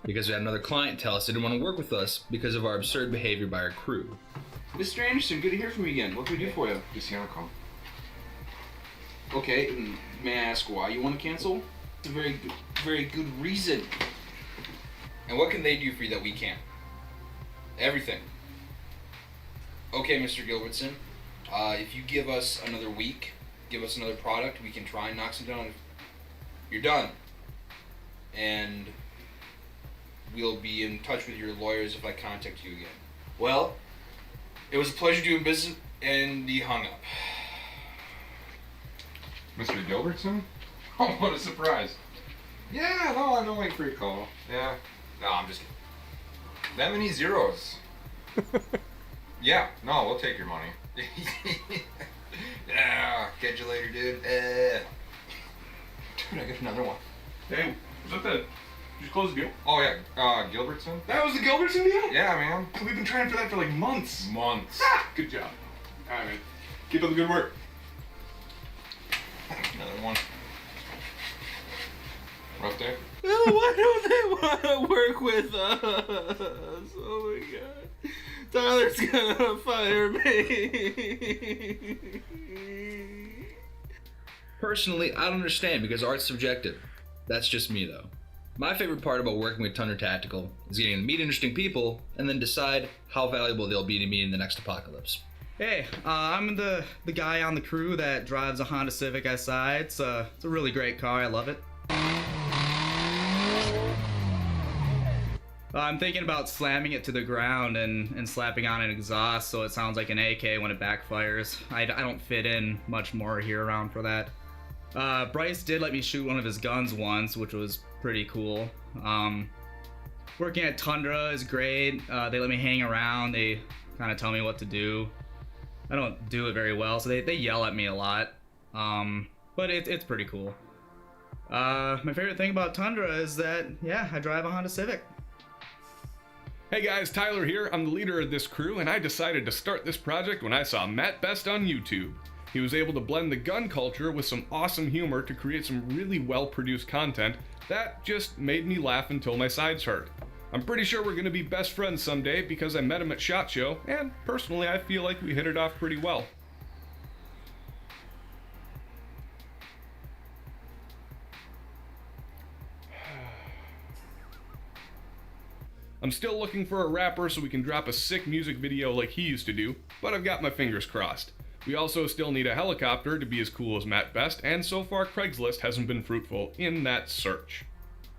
Because we had another client tell us they didn't want to work with us because of our absurd behavior by our crew. Mr. Anderson, good to hear from you again. What can we do for you? Just see how it comes. Okay, and may I ask why you want to cancel? It's a very good reason. And what can they do for you that we can't? Everything. Okay, Mr. Gilbertson, if you give us another week, give us another product, we can try and knock some down. You're done. And we'll be in touch with your lawyers if I contact you again. Well, it was a pleasure doing business, and he hung up. Mr. Gilbertson? Oh, what a surprise. Yeah, no, I'm waiting for your call. Yeah. No, I'm just kidding. That many zeros. Yeah, no, we'll take your money. Yeah, catch you later, dude. Dude, I got another one. Hey, was that the Did you close the deal? Oh yeah, Gilbertson. That was the Gilbertson deal? Yeah, man. We've been trying for that for like months. Months. Good job. All right, man. Keep up the good work. Another one. Rough day. Why don't they want to work with us? Oh my god. Tyler's gonna fire me. Personally, I don't understand because art's subjective. That's just me though. My favorite part about working with Tundra Tactical is getting to meet interesting people and then decide how valuable they'll be to me in the next apocalypse. Hey, I'm the guy on the crew that drives a Honda Civic Si. It's a really great car. I love it. I'm thinking about slamming it to the ground and slapping on an exhaust so it sounds like an AK when it backfires. I don't fit in much more here around for that. Bryce did let me shoot one of his guns once, which was pretty cool. Working at Tundra is great. They let me hang around. They kind of tell me what to do. I don't do it very well, so they yell at me a lot. But it's pretty cool. My favorite thing about Tundra is that, yeah, I drive a Honda Civic. Hey guys, Tyler here. I'm the leader of this crew, and I decided to start this project when I saw Matt Best on YouTube. He was able to blend the gun culture with some awesome humor to create some really well-produced content that just made me laugh until my sides hurt. I'm pretty sure we're going to be best friends someday because I met him at SHOT Show, and personally I feel like we hit it off pretty well. I'm still looking for a rapper so we can drop a sick music video like he used to do, but I've got my fingers crossed. We also still need a helicopter to be as cool as Matt Best, and so far Craigslist hasn't been fruitful in that search.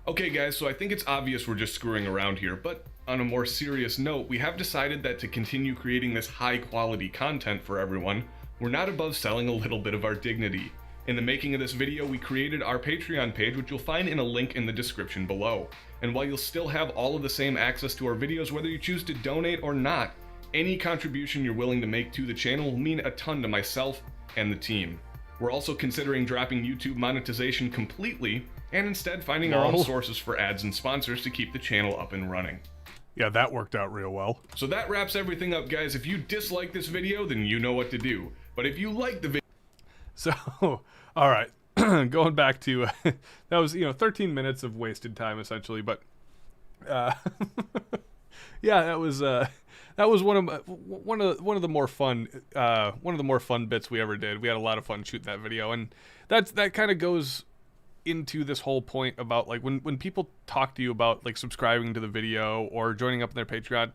Okay guys, so I think it's obvious we're just screwing around here, but on a more serious note, we have decided that to continue creating this high quality content for everyone, we're not above selling a little bit of our dignity. In the making of this video, we created our Patreon page, which you'll find in a link in the description below. And while you'll still have all of the same access to our videos, whether you choose to donate or not, any contribution you're willing to make to the channel will mean a ton to myself and the team. We're also considering dropping YouTube monetization completely, and instead finding our own sources for ads and sponsors to keep the channel up and running. Yeah, that worked out real well. So that wraps everything up, guys. If you dislike this video, then you know what to do. But if you like the video... So, all right, going back to that was 13 minutes of wasted time essentially, but yeah, that was one of the more fun bits we ever did. We had a lot of fun shooting that video, and that kind of goes into this whole point about like when people talk to you about like subscribing to the video or joining up in their Patreon.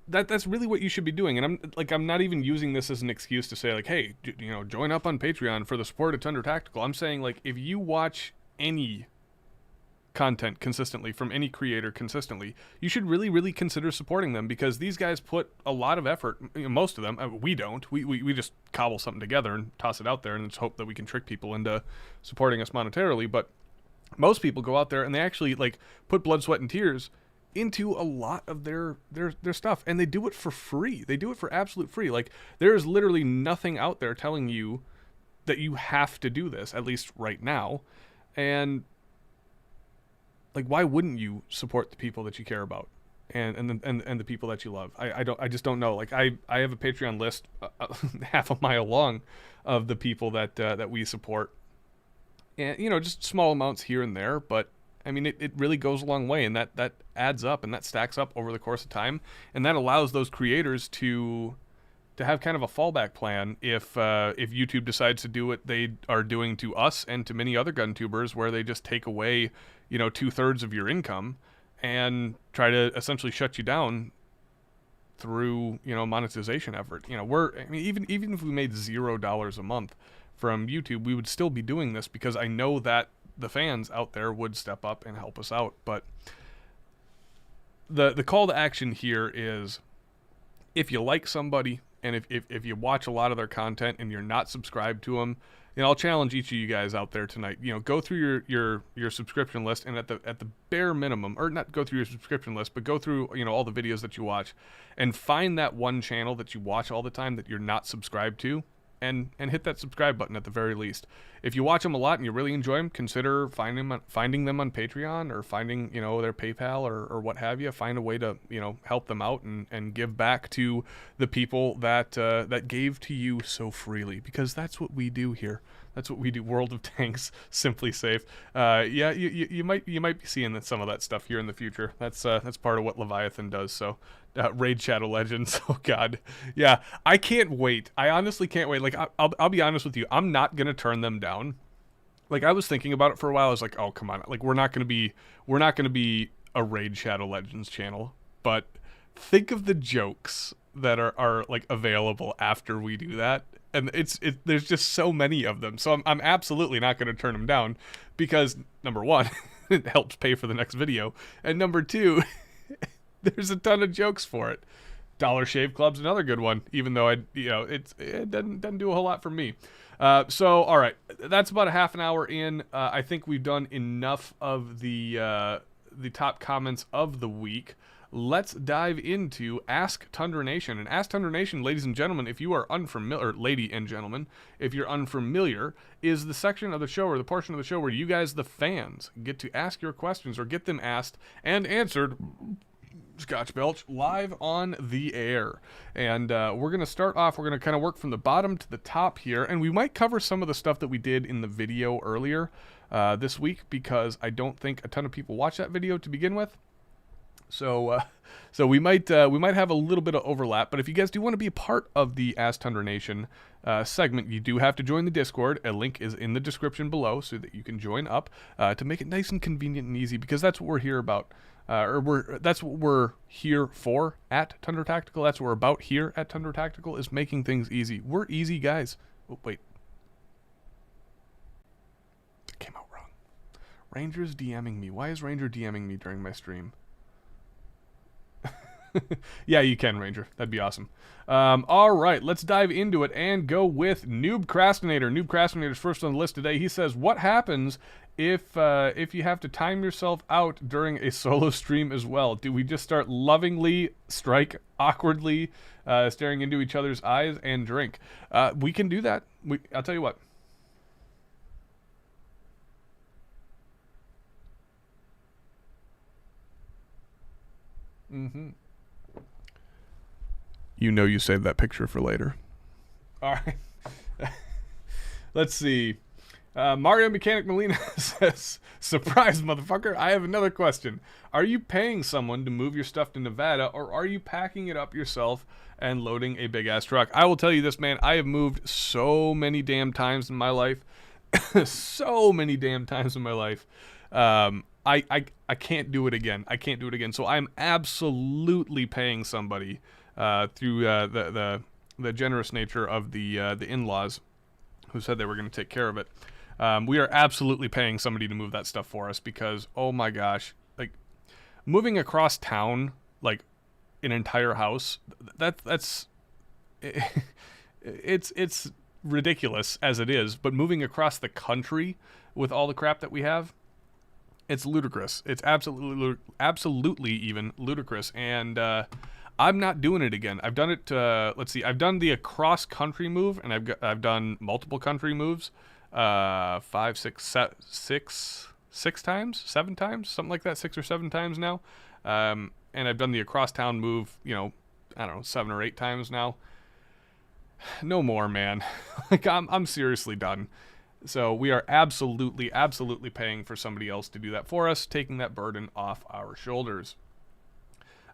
That's really what you should be doing, and I'm not even using this as an excuse to say like, hey, join up on Patreon for the support of Tundra Tactical. I'm saying like if you watch any content consistently from any creator consistently, you should really consider supporting them, because these guys put a lot of effort. Most of them, we don't. We just cobble something together and toss it out there and just hope that we can trick people into supporting us monetarily. But most people go out there and they actually like put blood, sweat, and tears into a lot of their stuff, and they do it for free. They do it for absolute free. Like there's literally nothing out there telling you that you have to do this, at least right now. And like, why wouldn't you support the people that you care about and the people that you love? I just don't know. Like I have a Patreon list half a mile long of the people that we support, and just small amounts here and there, but I mean, it really goes a long way, and that adds up and that stacks up over the course of time, and that allows those creators to have kind of a fallback plan if YouTube decides to do what they are doing to us and to many other gun tubers, where they just take away 2/3 of your income and try to essentially shut you down through monetization effort. Even if we made $0 a month from YouTube, we would still be doing this because I know that the fans out there would step up and help us out. But the call to action here is, if you like somebody and if you watch a lot of their content and you're not subscribed to them, I'll challenge each of you guys out there tonight. Go through your subscription list, and at the bare minimum, or not go through your subscription list, but go through all the videos that you watch, and find that one channel that you watch all the time that you're not subscribed to, and hit that subscribe button at the very least. If you watch them a lot and you really enjoy them, consider finding them on Patreon, or finding, their PayPal or what have you. Find a way to, help them out and give back to the people that gave to you so freely, because that's what we do here. That's what we do. World of Tanks, Simply Safe. Yeah, you might be seeing some of that stuff here in the future. That's part of what Leviathan does. So, Raid Shadow Legends. Oh God, yeah. I can't wait. I honestly can't wait. Like, I'll be honest with you. I'm not gonna turn them down. Like, I was thinking about it for a while. I was like, oh come on. Like, we're not gonna be a Raid Shadow Legends channel. But think of the jokes that are like available after we do that. And there's just so many of them. So I'm absolutely not going to turn them down, because number one, it helps pay for the next video. And number two, there's a ton of jokes for it. Dollar Shave Club's another good one, even though it doesn't do a whole lot for me. So all right, that's about a half an hour in. I think we've done enough of the top comments of the week. Let's dive into Ask Tundra Nation. And Ask Tundra Nation, ladies and gentlemen, if you are unfamiliar, or lady and gentlemen, if you're unfamiliar, is the section of the show, or the portion of the show where you guys, the fans, get to ask your questions, or get them asked and answered, Scotch Belch, live on the air. And we're going to start off, we're going to kind of work from the bottom to the top here, and we might cover some of the stuff that we did in the video earlier this week, because I don't think a ton of people watched that video to begin with. So we might have a little bit of overlap, but if you guys do want to be a part of the Ask Tundra Nation segment, you do have to join the Discord. A link is in the description below, so that you can join up to make it nice and convenient and easy, because that's what we're here about, that's what we're here for at Tundra Tactical. That's what we're about here at Tundra Tactical, is making things easy. We're easy guys. Oh wait, that came out wrong. Ranger's DMing me. Why is Ranger DMing me during my stream? Yeah, you can, Ranger. That'd be awesome. All right, let's dive into it and go with Noob Crastinator. Noob Crastinator's first on the list today. He says, what happens if you have to time yourself out during a solo stream as well? Do we just start lovingly strike awkwardly, staring into each other's eyes, and drink? We can do that. I'll tell you what. Mm-hmm. You saved that picture for later. All right. Let's see. Mario Mechanic Molina says, surprise, motherfucker. I have another question. Are you paying someone to move your stuff to Nevada, or are you packing it up yourself and loading a big-ass truck? I will tell you this, man. I have moved so many damn times in my life. So many damn times in my life. I can't do it again. I can't do it again. So I'm absolutely paying somebody through the generous nature of the in-laws, who said they were going to take care of it. We are absolutely paying somebody to move that stuff for us, because oh my gosh, like, moving across town, like an entire house, that's it's ridiculous as it is, but moving across the country with all the crap that we have, it's ludicrous. It's absolutely even ludicrous, and I'm not doing it again. I've done it. Let's see. I've done the across country move, and I've done multiple country moves. 5, 6, 6 times, 7 times, something like that. 6 or 7 times now. And I've done the across town move. I don't know, 7 or 8 times now. No more, man. Like, I'm seriously done. So we are absolutely paying for somebody else to do that for us, taking that burden off our shoulders.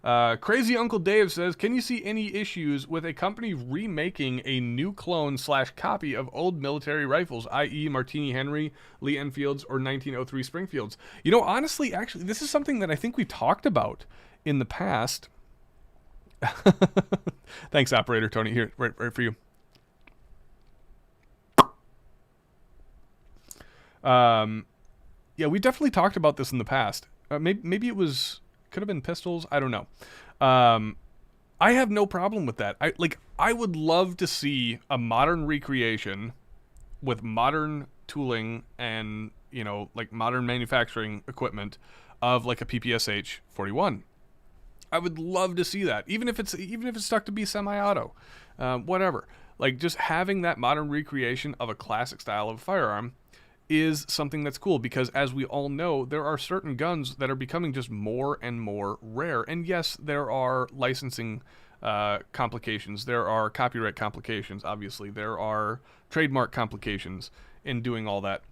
Crazy Uncle Dave says, can you see any issues with a company remaking a new clone / copy of old military rifles, i.e. Martini Henry, Lee Enfields, or 1903 Springfields? Honestly, actually, this is something that I think we talked about in the past. Thanks, operator Tony. Here, right for you. Yeah, we definitely talked about this in the past. Maybe it could have been pistols. I don't know. I have no problem with that. I would love to see a modern recreation with modern tooling and, like modern manufacturing equipment of like a PPSH 41. I would love to see that, even if it's stuck to be semi-auto, whatever. Like, just having that modern recreation of a classic style of firearm is something that's cool, because as we all know, there are certain guns that are becoming just more and more rare. And yes, there are licensing complications, there are copyright complications, obviously, there are trademark complications in doing all that.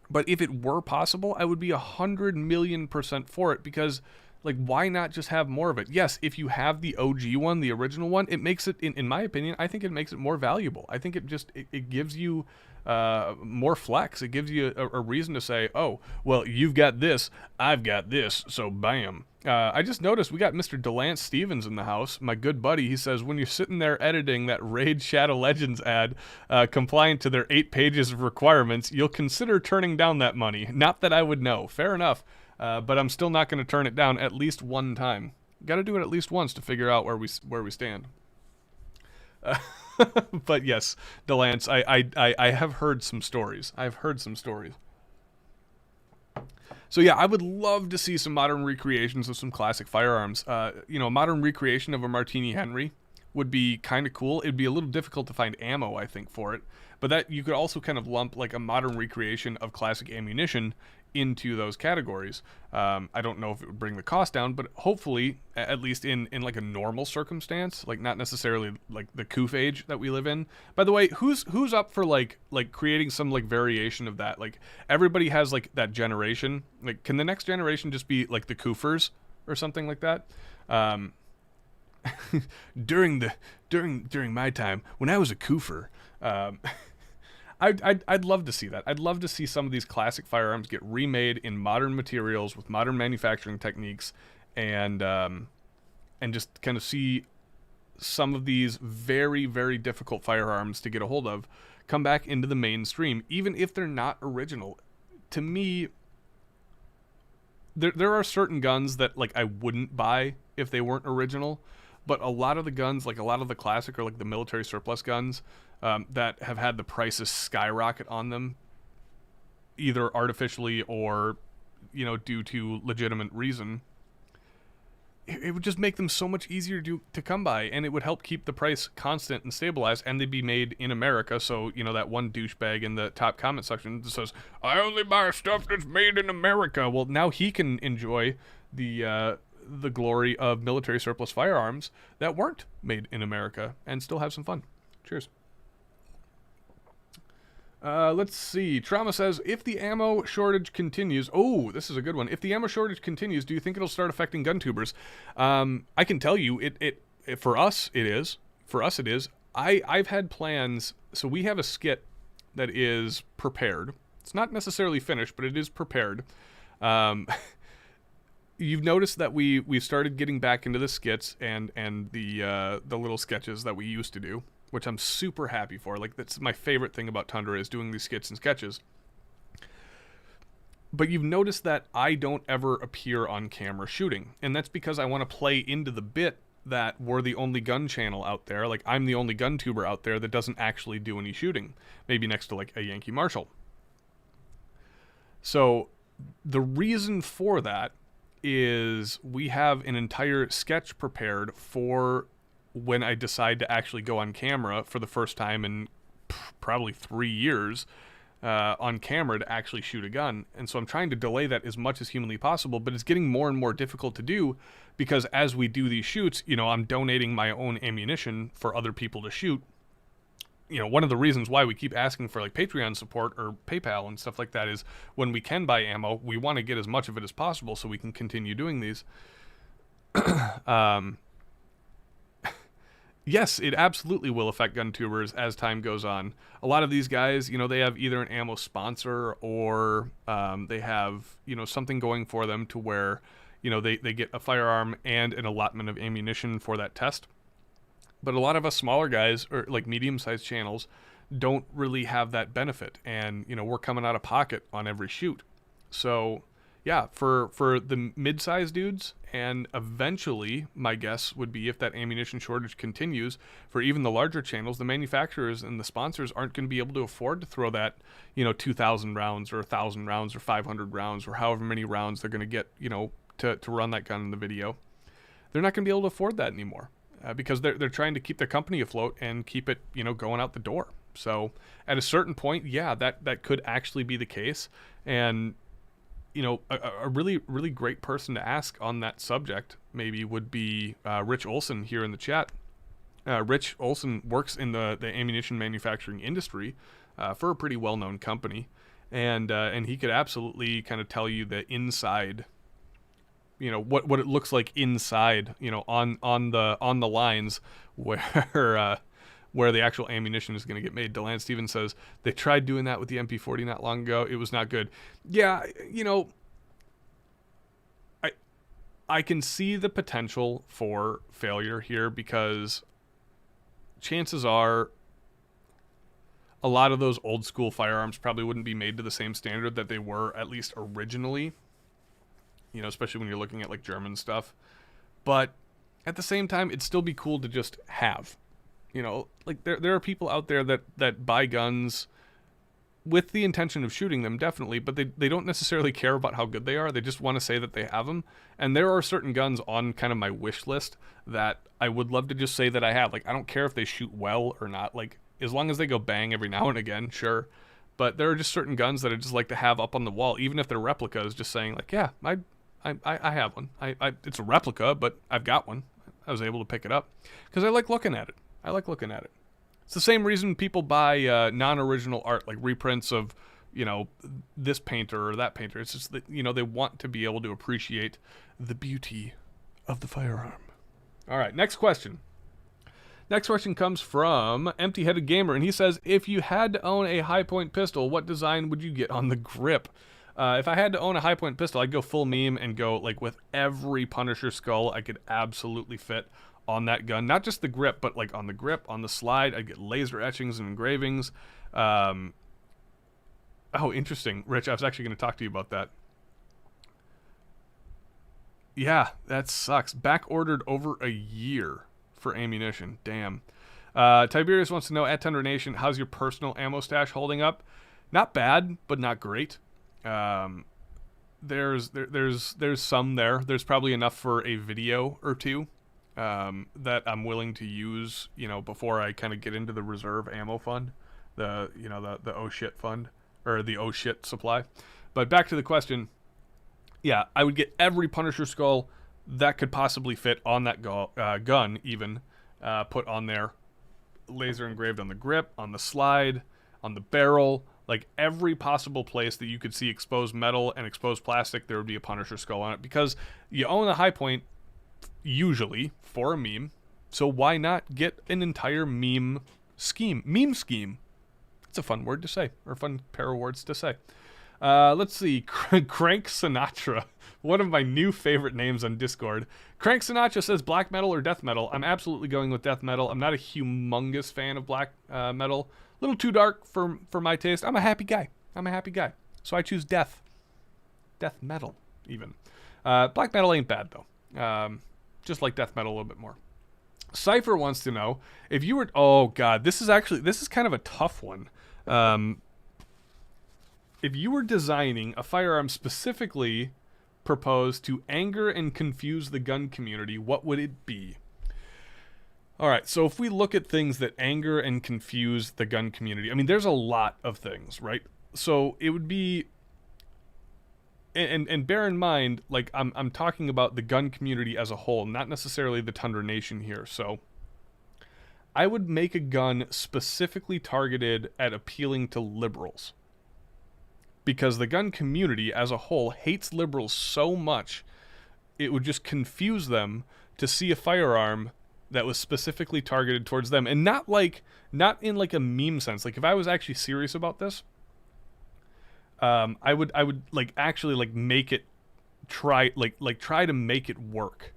But if it were possible, I would be 100,000,000% for it, because like, why not just have more of it? Yes, if you have the OG one, the original one, it makes it, in my opinion, I think it makes it more valuable. I think it gives you more flex. It gives you a reason to say, oh, well, you've got this, I've got this, so bam. I just noticed we got Mr. Delance Stevens in the house, my good buddy. He says, when you're sitting there editing that Raid Shadow Legends ad, compliant to their 8 pages of requirements, you'll consider turning down that money. Not that I would know. Fair enough. But I'm still not going to turn it down at least one time. Got to do it at least once to figure out where we stand. But yes, Delance, I have heard some stories. I've heard some stories. So yeah, I would love to see some modern recreations of some classic firearms. Modern recreation of a Martini Henry would be kind of cool. It'd be a little difficult to find ammo, I think, for it. But that you could also kind of lump like a modern recreation of classic ammunition into those categories. I don't know if it would bring the cost down, but hopefully, at least in like a normal circumstance, like not necessarily like the coof age that we live in. By the way, who's up for like creating some like variation of that? Like, everybody has like that generation. Like, can the next generation just be like the coofers or something like that? During my time when I was a coofer, I'd love to see that. I'd love to see some of these classic firearms get remade in modern materials with modern manufacturing techniques, and just kind of see some of these very, very difficult firearms to get a hold of come back into the mainstream, even if they're not original. To me, there are certain guns that like I wouldn't buy if they weren't original, but a lot of the guns, like a lot of the classic or like the military surplus guns, that have had the prices skyrocket on them, either artificially or, due to legitimate reason, it would just make them so much easier to come by, and it would help keep the price constant and stabilized, and they'd be made in America. So, that one douchebag in the top comment section that says, I only buy stuff that's made in America. Well, now he can enjoy the glory of military surplus firearms that weren't made in America and still have some fun. Cheers. Let's see. Trauma says, if the ammo shortage continues... Oh, this is a good one. If the ammo shortage continues, do you think it'll start affecting gun tubers? I can tell you, it for us, it is. For us, it is. I've had plans... So we have a skit that is prepared. It's not necessarily finished, but it is prepared. You've noticed that we've started getting back into the skits and the little sketches that we used to do, which I'm super happy for. Like, that's my favorite thing about Tundra, is doing these skits and sketches. But you've noticed that I don't ever appear on camera shooting, and that's because I want to play into the bit that we're the only gun channel out there. Like, I'm the only gun tuber out there that doesn't actually do any shooting, maybe next to like a Yankee Marshal. So the reason for that is we have an entire sketch prepared for when I decide to actually go on camera for the first time in probably 3 years, on camera to actually shoot a gun. And so I'm trying to delay that as much as humanly possible, but it's getting more and more difficult to do, because as we do these shoots, I'm donating my own ammunition for other people to shoot. One of the reasons why we keep asking for like Patreon support or PayPal and stuff like that is when we can buy ammo, we want to get as much of it as possible so we can continue doing these. Yes, it absolutely will affect gun tubers as time goes on. A lot of these guys, they have either an ammo sponsor or they have, something going for them to where, they get a firearm and an allotment of ammunition for that test. But a lot of us smaller guys, or like medium-sized channels, don't really have that benefit. And, we're coming out of pocket on every shoot. So, yeah, for the mid-sized dudes, and eventually, my guess would be if that ammunition shortage continues, for even the larger channels, the manufacturers and the sponsors aren't going to be able to afford to throw that, 2,000 rounds or 1,000 rounds or 500 rounds or however many rounds they're going to get, to run that gun in the video. They're not going to be able to afford that anymore. because they're trying to keep their company afloat and keep it, going out the door. So at a certain point, yeah, that could actually be the case. And, a really, really great person to ask on that subject maybe would be Rich Olson here in the chat. Rich Olson works in the ammunition manufacturing industry for a pretty well-known company. And he could absolutely kind of tell you the inside, what it looks like inside, on the lines where the actual ammunition is going to get made. Deland Stevens says they tried doing that with the MP40 not long ago. It was not good. Yeah, I can see the potential for failure here because chances are a lot of those old school firearms probably wouldn't be made to the same standard that they were at least originally, especially when you're looking at like German stuff. But at the same time, it'd still be cool to just have, like there are people out there that buy guns with the intention of shooting them, definitely, but they don't necessarily care about how good they are. They just want to say that they have them. And there are certain guns on kind of my wish list that I would love to just say that I have. Like, I don't care if they shoot well or not. Like, as long as they go bang every now and again, sure. But there are just certain guns that I just like to have up on the wall, even if they're replicas, just saying like, yeah, I have one. It's a replica, but I've got one. I was able to pick it up because I like looking at it. It's the same reason people buy non-original art, like reprints of, this painter or that painter. It's just that, they want to be able to appreciate the beauty of the firearm. All right, next question. Next question comes from Empty Headed Gamer, and he says, if you had to own a high-point pistol, what design would you get on the grip? If I had to own a high-point pistol, I'd go full meme and go like with every Punisher skull I could absolutely fit on that gun. Not just the grip, but like on the grip, on the slide. I'd get laser etchings and engravings. Oh, interesting. Rich, I was actually going to talk to you about that. Yeah, that sucks. Back ordered over a year for ammunition. Damn. Tiberius wants to know, at Tundra Nation, how's your personal ammo stash holding up? Not bad, but not great. There's some there. There's probably enough for a video or two that I'm willing to use, before I kind of get into the reserve ammo fund, the oh shit fund, or the oh shit supply. But back to the question. Yeah, I would get every Punisher skull that could possibly fit on that gun, even put on there, laser engraved on the grip, on the slide, on the barrel, like every possible place that you could see exposed metal and exposed plastic, there would be a Punisher skull on it, because you own a high point usually for a meme, so why not get an entire meme scheme? It's a fun word to say, or a fun pair of words to say. Let's see. Crank Sinatra. One of my new favorite names on Discord. Crank Sinatra says black metal or death metal. I'm absolutely going with death metal. I'm not a humongous fan of black metal. A little too dark for my taste. I'm a happy guy. So I choose death. Death metal, even. Black metal ain't bad, though. Just like death metal a little bit more. Cypher wants to know, if you were... Oh, God. This is kind of a tough one. If you were designing a firearm specifically proposed to anger and confuse the gun community, what would it be? All right, so if we look at things that anger and confuse the gun community, I mean, there's a lot of things, right? So it would be, and bear in mind, like I'm talking about the gun community as a whole, not necessarily the Tundra Nation here. So I would make a gun specifically targeted at appealing to liberals, because the gun community as a whole hates liberals so much, it would just confuse them to see a firearm that was specifically targeted towards them, and not in like a meme sense. Like if I was actually serious about this, I would like actually like make it try to make it work,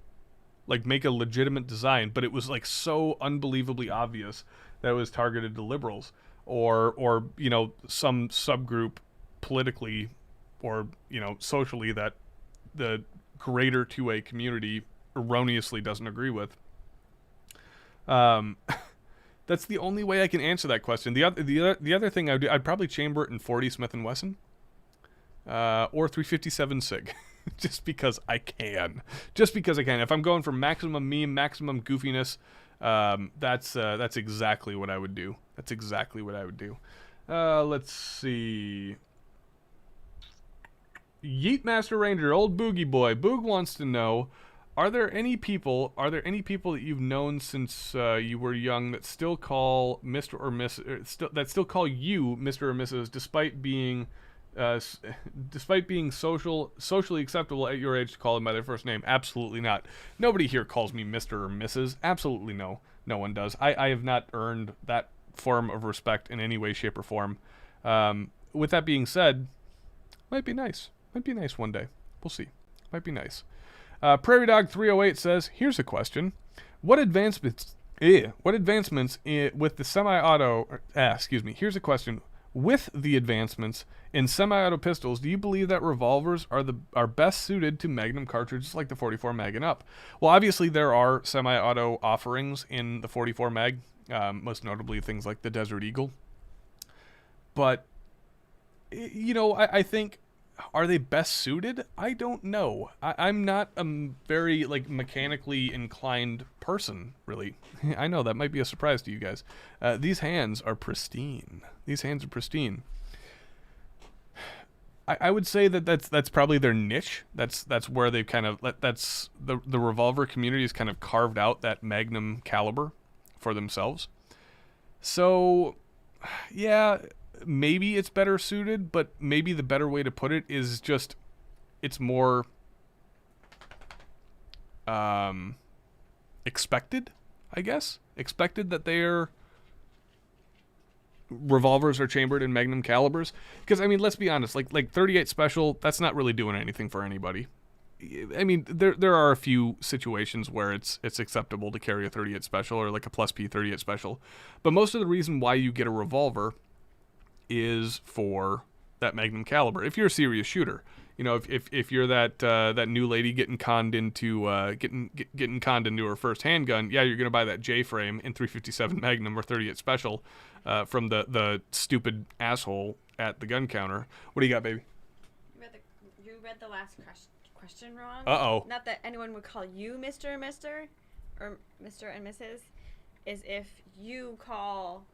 like make a legitimate design, but it was like so unbelievably obvious that it was targeted to liberals or some subgroup politically or socially that the greater 2A community erroneously doesn't agree with. That's the only way I can answer that question. The other thing I'd probably chamber it in 40 Smith & Wesson or 357 SIG. just because I can. Just because I can. If I'm going for maximum meme, maximum goofiness, that's exactly what I would do. That's exactly what I would do. Let's see. Yeet Master Ranger, old Boogie Boy. Boog wants to know, are there any people that you've known since you were young that still call Mr. or Miss, that still call you Mr. or Mrs. despite being socially acceptable at your age to call them by their first name? Absolutely not. Nobody here calls me Mr. or Mrs. Absolutely no. No one does. I have not earned that form of respect in any way, shape, or form. With that being said, might be nice. Might be nice one day. We'll see. Might be nice. Prairie Dog 308 says, here's a question. What advancements with the semi-auto, here's a question. With the advancements in semi-auto pistols, do you believe that revolvers are best suited to Magnum cartridges like the 44 mag and up? Well, obviously there are semi-auto offerings in the 44 mag, most notably things like the Desert Eagle. But, I think, are they best suited? I don't know. I'm not a very, mechanically inclined person, really. I know, that might be a surprise to you guys. These hands are pristine. I would say that's probably their niche. That's where they've kind of, that's the revolver community has kind of carved out that Magnum caliber for themselves. So, yeah, maybe it's better suited, but maybe the better way to put it is just it's more expected, I guess. Expected that their revolvers are chambered in Magnum calibers. Because, I mean, let's be honest, like 38 Special, that's not really doing anything for anybody. I mean, there are a few situations where it's acceptable to carry a 38 Special or like a plus P 38 Special. But most of the reason why you get a revolver is for that Magnum caliber. If you're a serious shooter, if you're that new lady getting conned into getting conned into her first handgun, yeah, you're gonna buy that J frame in 357 Magnum or 38 Special from the stupid asshole at the gun counter. What do you got, baby? You read the last question wrong. Uh-oh. Not that anyone would call you Mr. and Mr. or Mr. and Mrs. Is if you call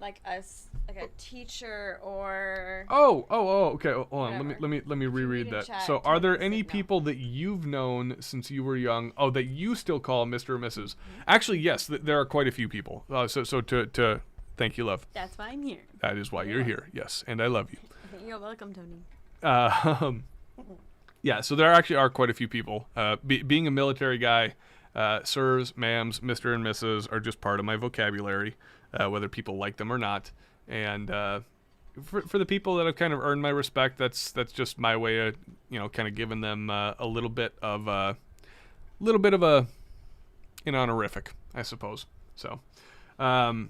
like a teacher or okay, hold on. Let me reread that. Chat, so are there any people that you've known since you were young that you still call Mr. or Mrs.? Mm-hmm. Actually, yes, there are quite a few people. So to thank you, love. That's why I'm here. That is why you're here. Yes, and I love you. You're welcome, Tony. Yeah, so there actually are quite a few people. Being a military guy, sirs, ma'ams, Mr. and Mrs. are just part of my vocabulary, whether people like them or not. And for the people that have kind of earned my respect, that's just my way of kind of giving them a little bit of an honorific, I suppose. So, all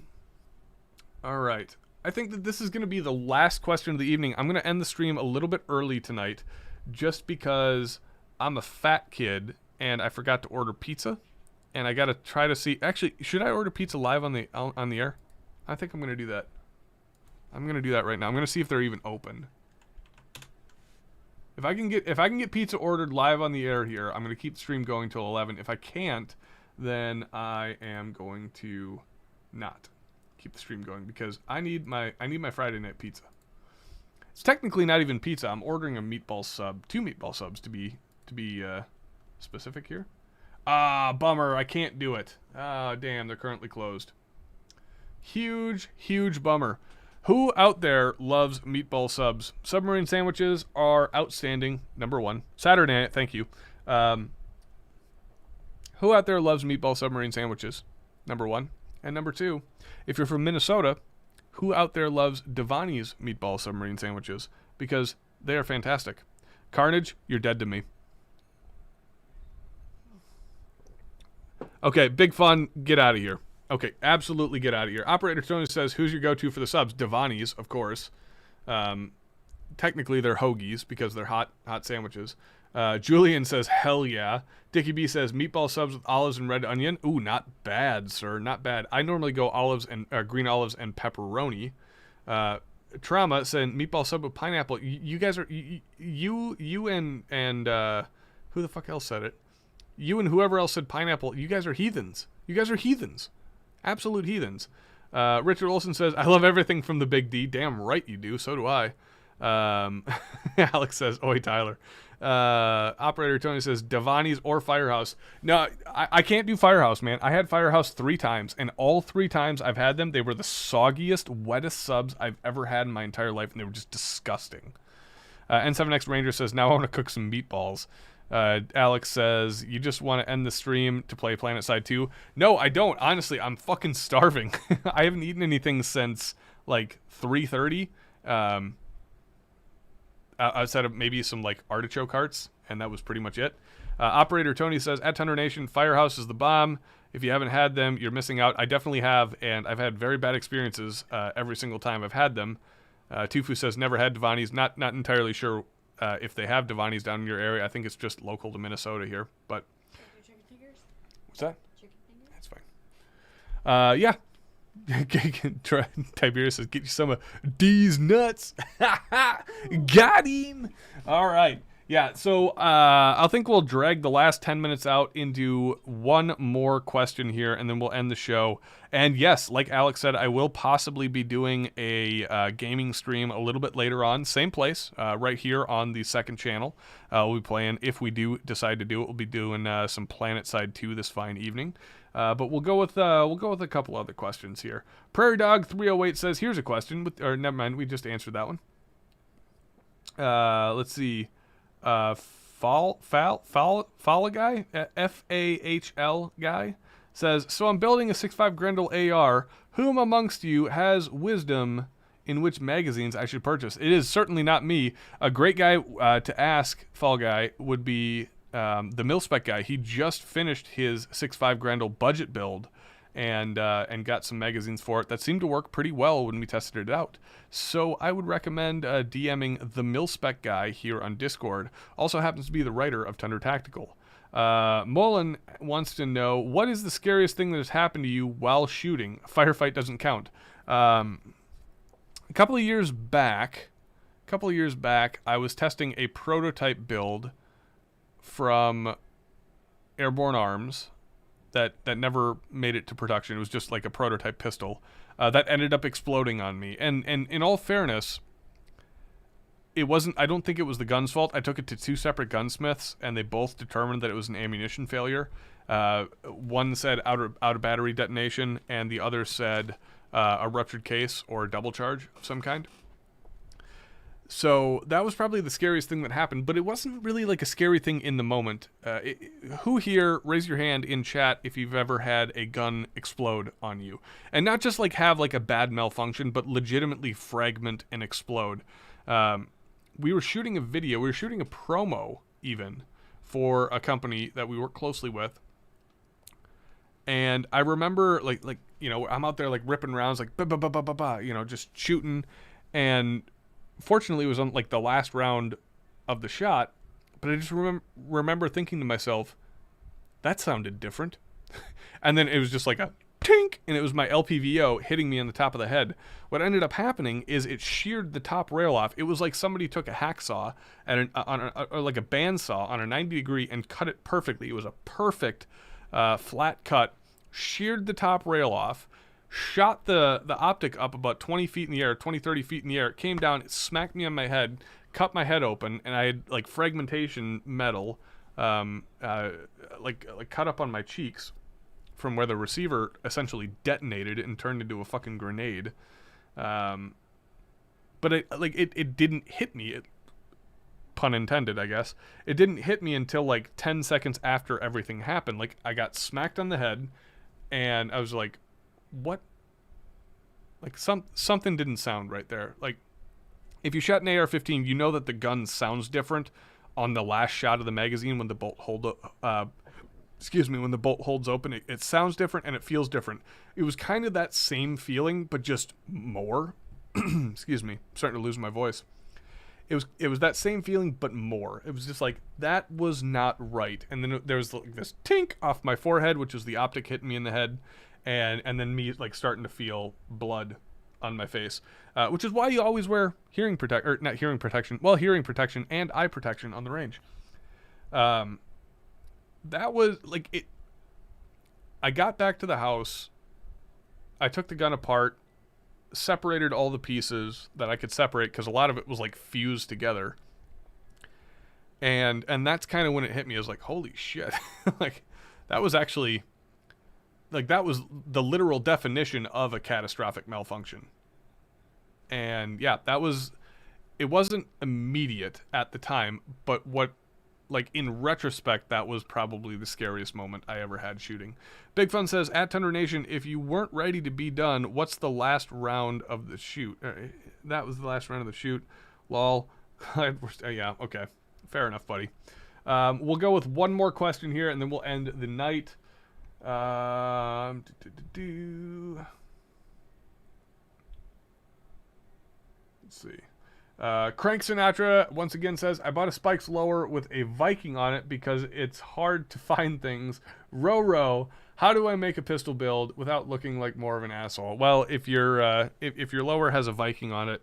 right. I think that this is going to be the last question of the evening. I'm going to end the stream a little bit early tonight, just because I'm a fat kid and I forgot to order pizza, and I got to try to see. Actually, should I order pizza live on the air? I think I'm going to do that. I'm going to do that right now. I'm going to see if they're even open. If I can get pizza ordered live on the air here, I'm going to keep the stream going till 11. If I can't, then I am going to not keep the stream going, because I need my Friday night pizza. It's technically not even pizza. I'm ordering a meatball sub, 2 meatball subs to be specific here. Bummer. I can't do it. Damn, they're currently closed. Huge bummer. Who out there loves meatball subs? Submarine sandwiches are outstanding. Number 1. Saturday night, thank you. Who out there loves meatball submarine sandwiches? Number 1. And number 2, if you're from Minnesota, who out there loves Devani's meatball submarine sandwiches? Because they are fantastic. Carnage, you're dead to me. Okay, Big Fun, get out of here. Okay, absolutely get out of here. Operator Tony says, who's your go-to for the subs? Devani's, of course. Technically, they're hoagies because they're hot sandwiches. Julian says, hell yeah. Dickie B says, meatball subs with olives and red onion. Ooh, not bad, sir. Not bad. I normally go olives and green olives and pepperoni. Trauma saying meatball sub with pineapple. You guys are you and who the fuck else said it? You and whoever else said pineapple. You guys are heathens. You guys are heathens. Absolute heathens. Richard Olson says, I love everything from the Big D. Damn right you do. So do I. Alex says, oi, Tyler. Operator Tony says, Devani's or Firehouse. No, I can't do Firehouse, man. I had Firehouse 3 times, and all 3 times I've had them, they were the soggiest, wettest subs I've ever had in my entire life, and they were just disgusting. N7X Ranger says, now I want to cook some meatballs. Alex says, you just want to end the stream to play PlanetSide 2? No, I don't. Honestly, I'm fucking starving. I haven't eaten anything since, like, 3:30. Outside of maybe some, like, artichoke hearts, and that was pretty much it. Operator Tony says, at Tundra Nation, Firehouse is the bomb. If you haven't had them, you're missing out. I definitely have, and I've had very bad experiences every single time I've had them. Tufu says, never had Devani's. Not entirely sure if they have Devani's down in your area. I think it's just local to Minnesota here, but... Chicken fingers? What's that? Chicken fingers? That's fine. Yeah. Tiberius says, get you some of D's nuts. Got him. All right. Yeah, so I think we'll drag the last 10 minutes out into one more question here, and then we'll end the show. And yes, like Alex said, I will possibly be doing a gaming stream a little bit later on, same place, right here on the second channel. We'll be playing, if we do decide to do it, we'll be doing some PlanetSide 2 this fine evening. But we'll go with a couple other questions here. Prairie Dog 308 says, here's a question, or never mind, we just answered that one. Let's see. Fall guy, FAHL guy says, so I'm building a 6.5 Grendel AR. Whom amongst you has wisdom in which magazines I should purchase? It is certainly not me. A great guy to ask, Fall guy, would be the Mil-Spec guy. He just finished his 6.5 Grendel budget build and got some magazines for it that seemed to work pretty well when we tested it out. So I would recommend DMing the Mil-Spec guy here on Discord. Also happens to be the writer of Tundra Tactical. Mullen wants to know, what is the scariest thing that has happened to you while shooting? Firefight doesn't count. A couple of years back, I was testing a prototype build from Airborne Arms that never made it to production. It was just like a prototype pistol that ended up exploding on me. And in all fairness, it wasn't. I don't think it was the gun's fault. I took it to 2 separate gunsmiths, and they both determined that it was an ammunition failure. One said out of battery detonation, and the other said a ruptured case or a double charge of some kind. So that was probably the scariest thing that happened, but it wasn't really like a scary thing in the moment. Who here, raise your hand in chat if you've ever had a gun explode on you. And not just like have like a bad malfunction, but legitimately fragment and explode. We were shooting a video, we were shooting a promo even for a company that we work closely with. And I remember like you know, I'm out there like ripping rounds, like you know, just shooting. And fortunately, it was on like the last round of the shot, but I just remember thinking to myself, that sounded different. And then it was just like a tink, and it was my LPVO hitting me on the top of the head. What ended up happening is it sheared the top rail off. It was like somebody took a hacksaw or like a bandsaw on a 90 degree and cut it perfectly. It was a perfect flat cut, sheared the top rail off, shot the optic up about 20 feet in the air, 20, 30 feet in the air. It came down, it smacked me on my head, cut my head open, and I had like fragmentation metal like cut up on my cheeks from where the receiver essentially detonated and turned into a fucking grenade. But it didn't hit me. Pun intended, I guess. It didn't hit me until like 10 seconds after everything happened. Like I got smacked on the head, and I was like, what? Like something didn't sound right there. Like if you shot an AR-15, you know that the gun sounds different on the last shot of the magazine when the bolt when the bolt holds open. It sounds different and it feels different. It was kind of that same feeling, but just more. Excuse me, I'm starting to lose my voice. It was that same feeling, but more. It was just like, that was not right. And then there was like this tink off my forehead, which was the optic hitting me in the head, and then me like starting to feel blood on my face, which is why you always wear hearing protection and eye protection on the range. That was like it. I got back to the house. I took the gun apart, separated all the pieces that I could separate because a lot of it was like fused together. And that's kind of when it hit me. I was like, holy shit. Like that was actually like that was the literal definition of a catastrophic malfunction. And yeah, it wasn't immediate at the time, but like in retrospect, that was probably the scariest moment I ever had shooting. Big Fun says, at Tundra Nation, if you weren't ready to be done, what's the last round of the shoot? That was the last round of the shoot. Lol. Yeah, okay. Fair enough, buddy. We'll go with one more question here, and then we'll end the night. Let's see. Crank Sinatra once again says, I bought a Spikes lower with a Viking on it because it's hard to find things. Row, how do I make a pistol build without looking like more of an asshole? Well, if your lower has a Viking on it,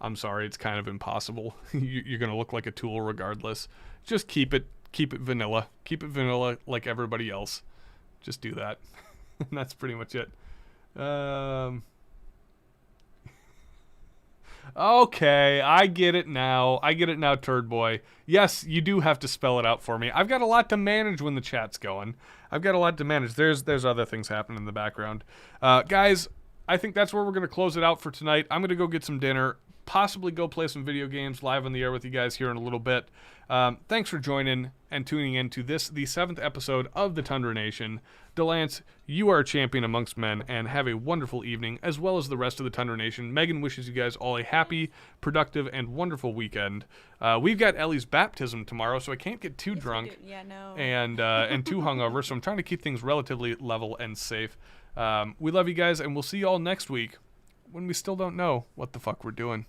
I'm sorry, it's kind of impossible. You're gonna look like a tool regardless. Just keep it vanilla. Keep it vanilla like everybody else. Just do that. And that's pretty much it. Okay, I get it now. Turd Boy. Yes, you do have to spell it out for me. I've got a lot to manage when the chat's going. There's other things happening in the background. Guys, I think that's where we're going to close it out for tonight. I'm going to go get some dinner, possibly go play some video games live on the air with you guys here in a little bit. Thanks for joining and tuning in to the 7th episode of the Tundra Nation. Delance, you are a champion amongst men, and have a wonderful evening, as well as the rest of the Tundra Nation. Megan wishes you guys all a happy, productive, and wonderful weekend. We've got Ellie's baptism tomorrow, so I can't get too drunk and too hungover, so I'm trying to keep things relatively level and safe. We love you guys, and we'll see you all next week when we still don't know what the fuck we're doing.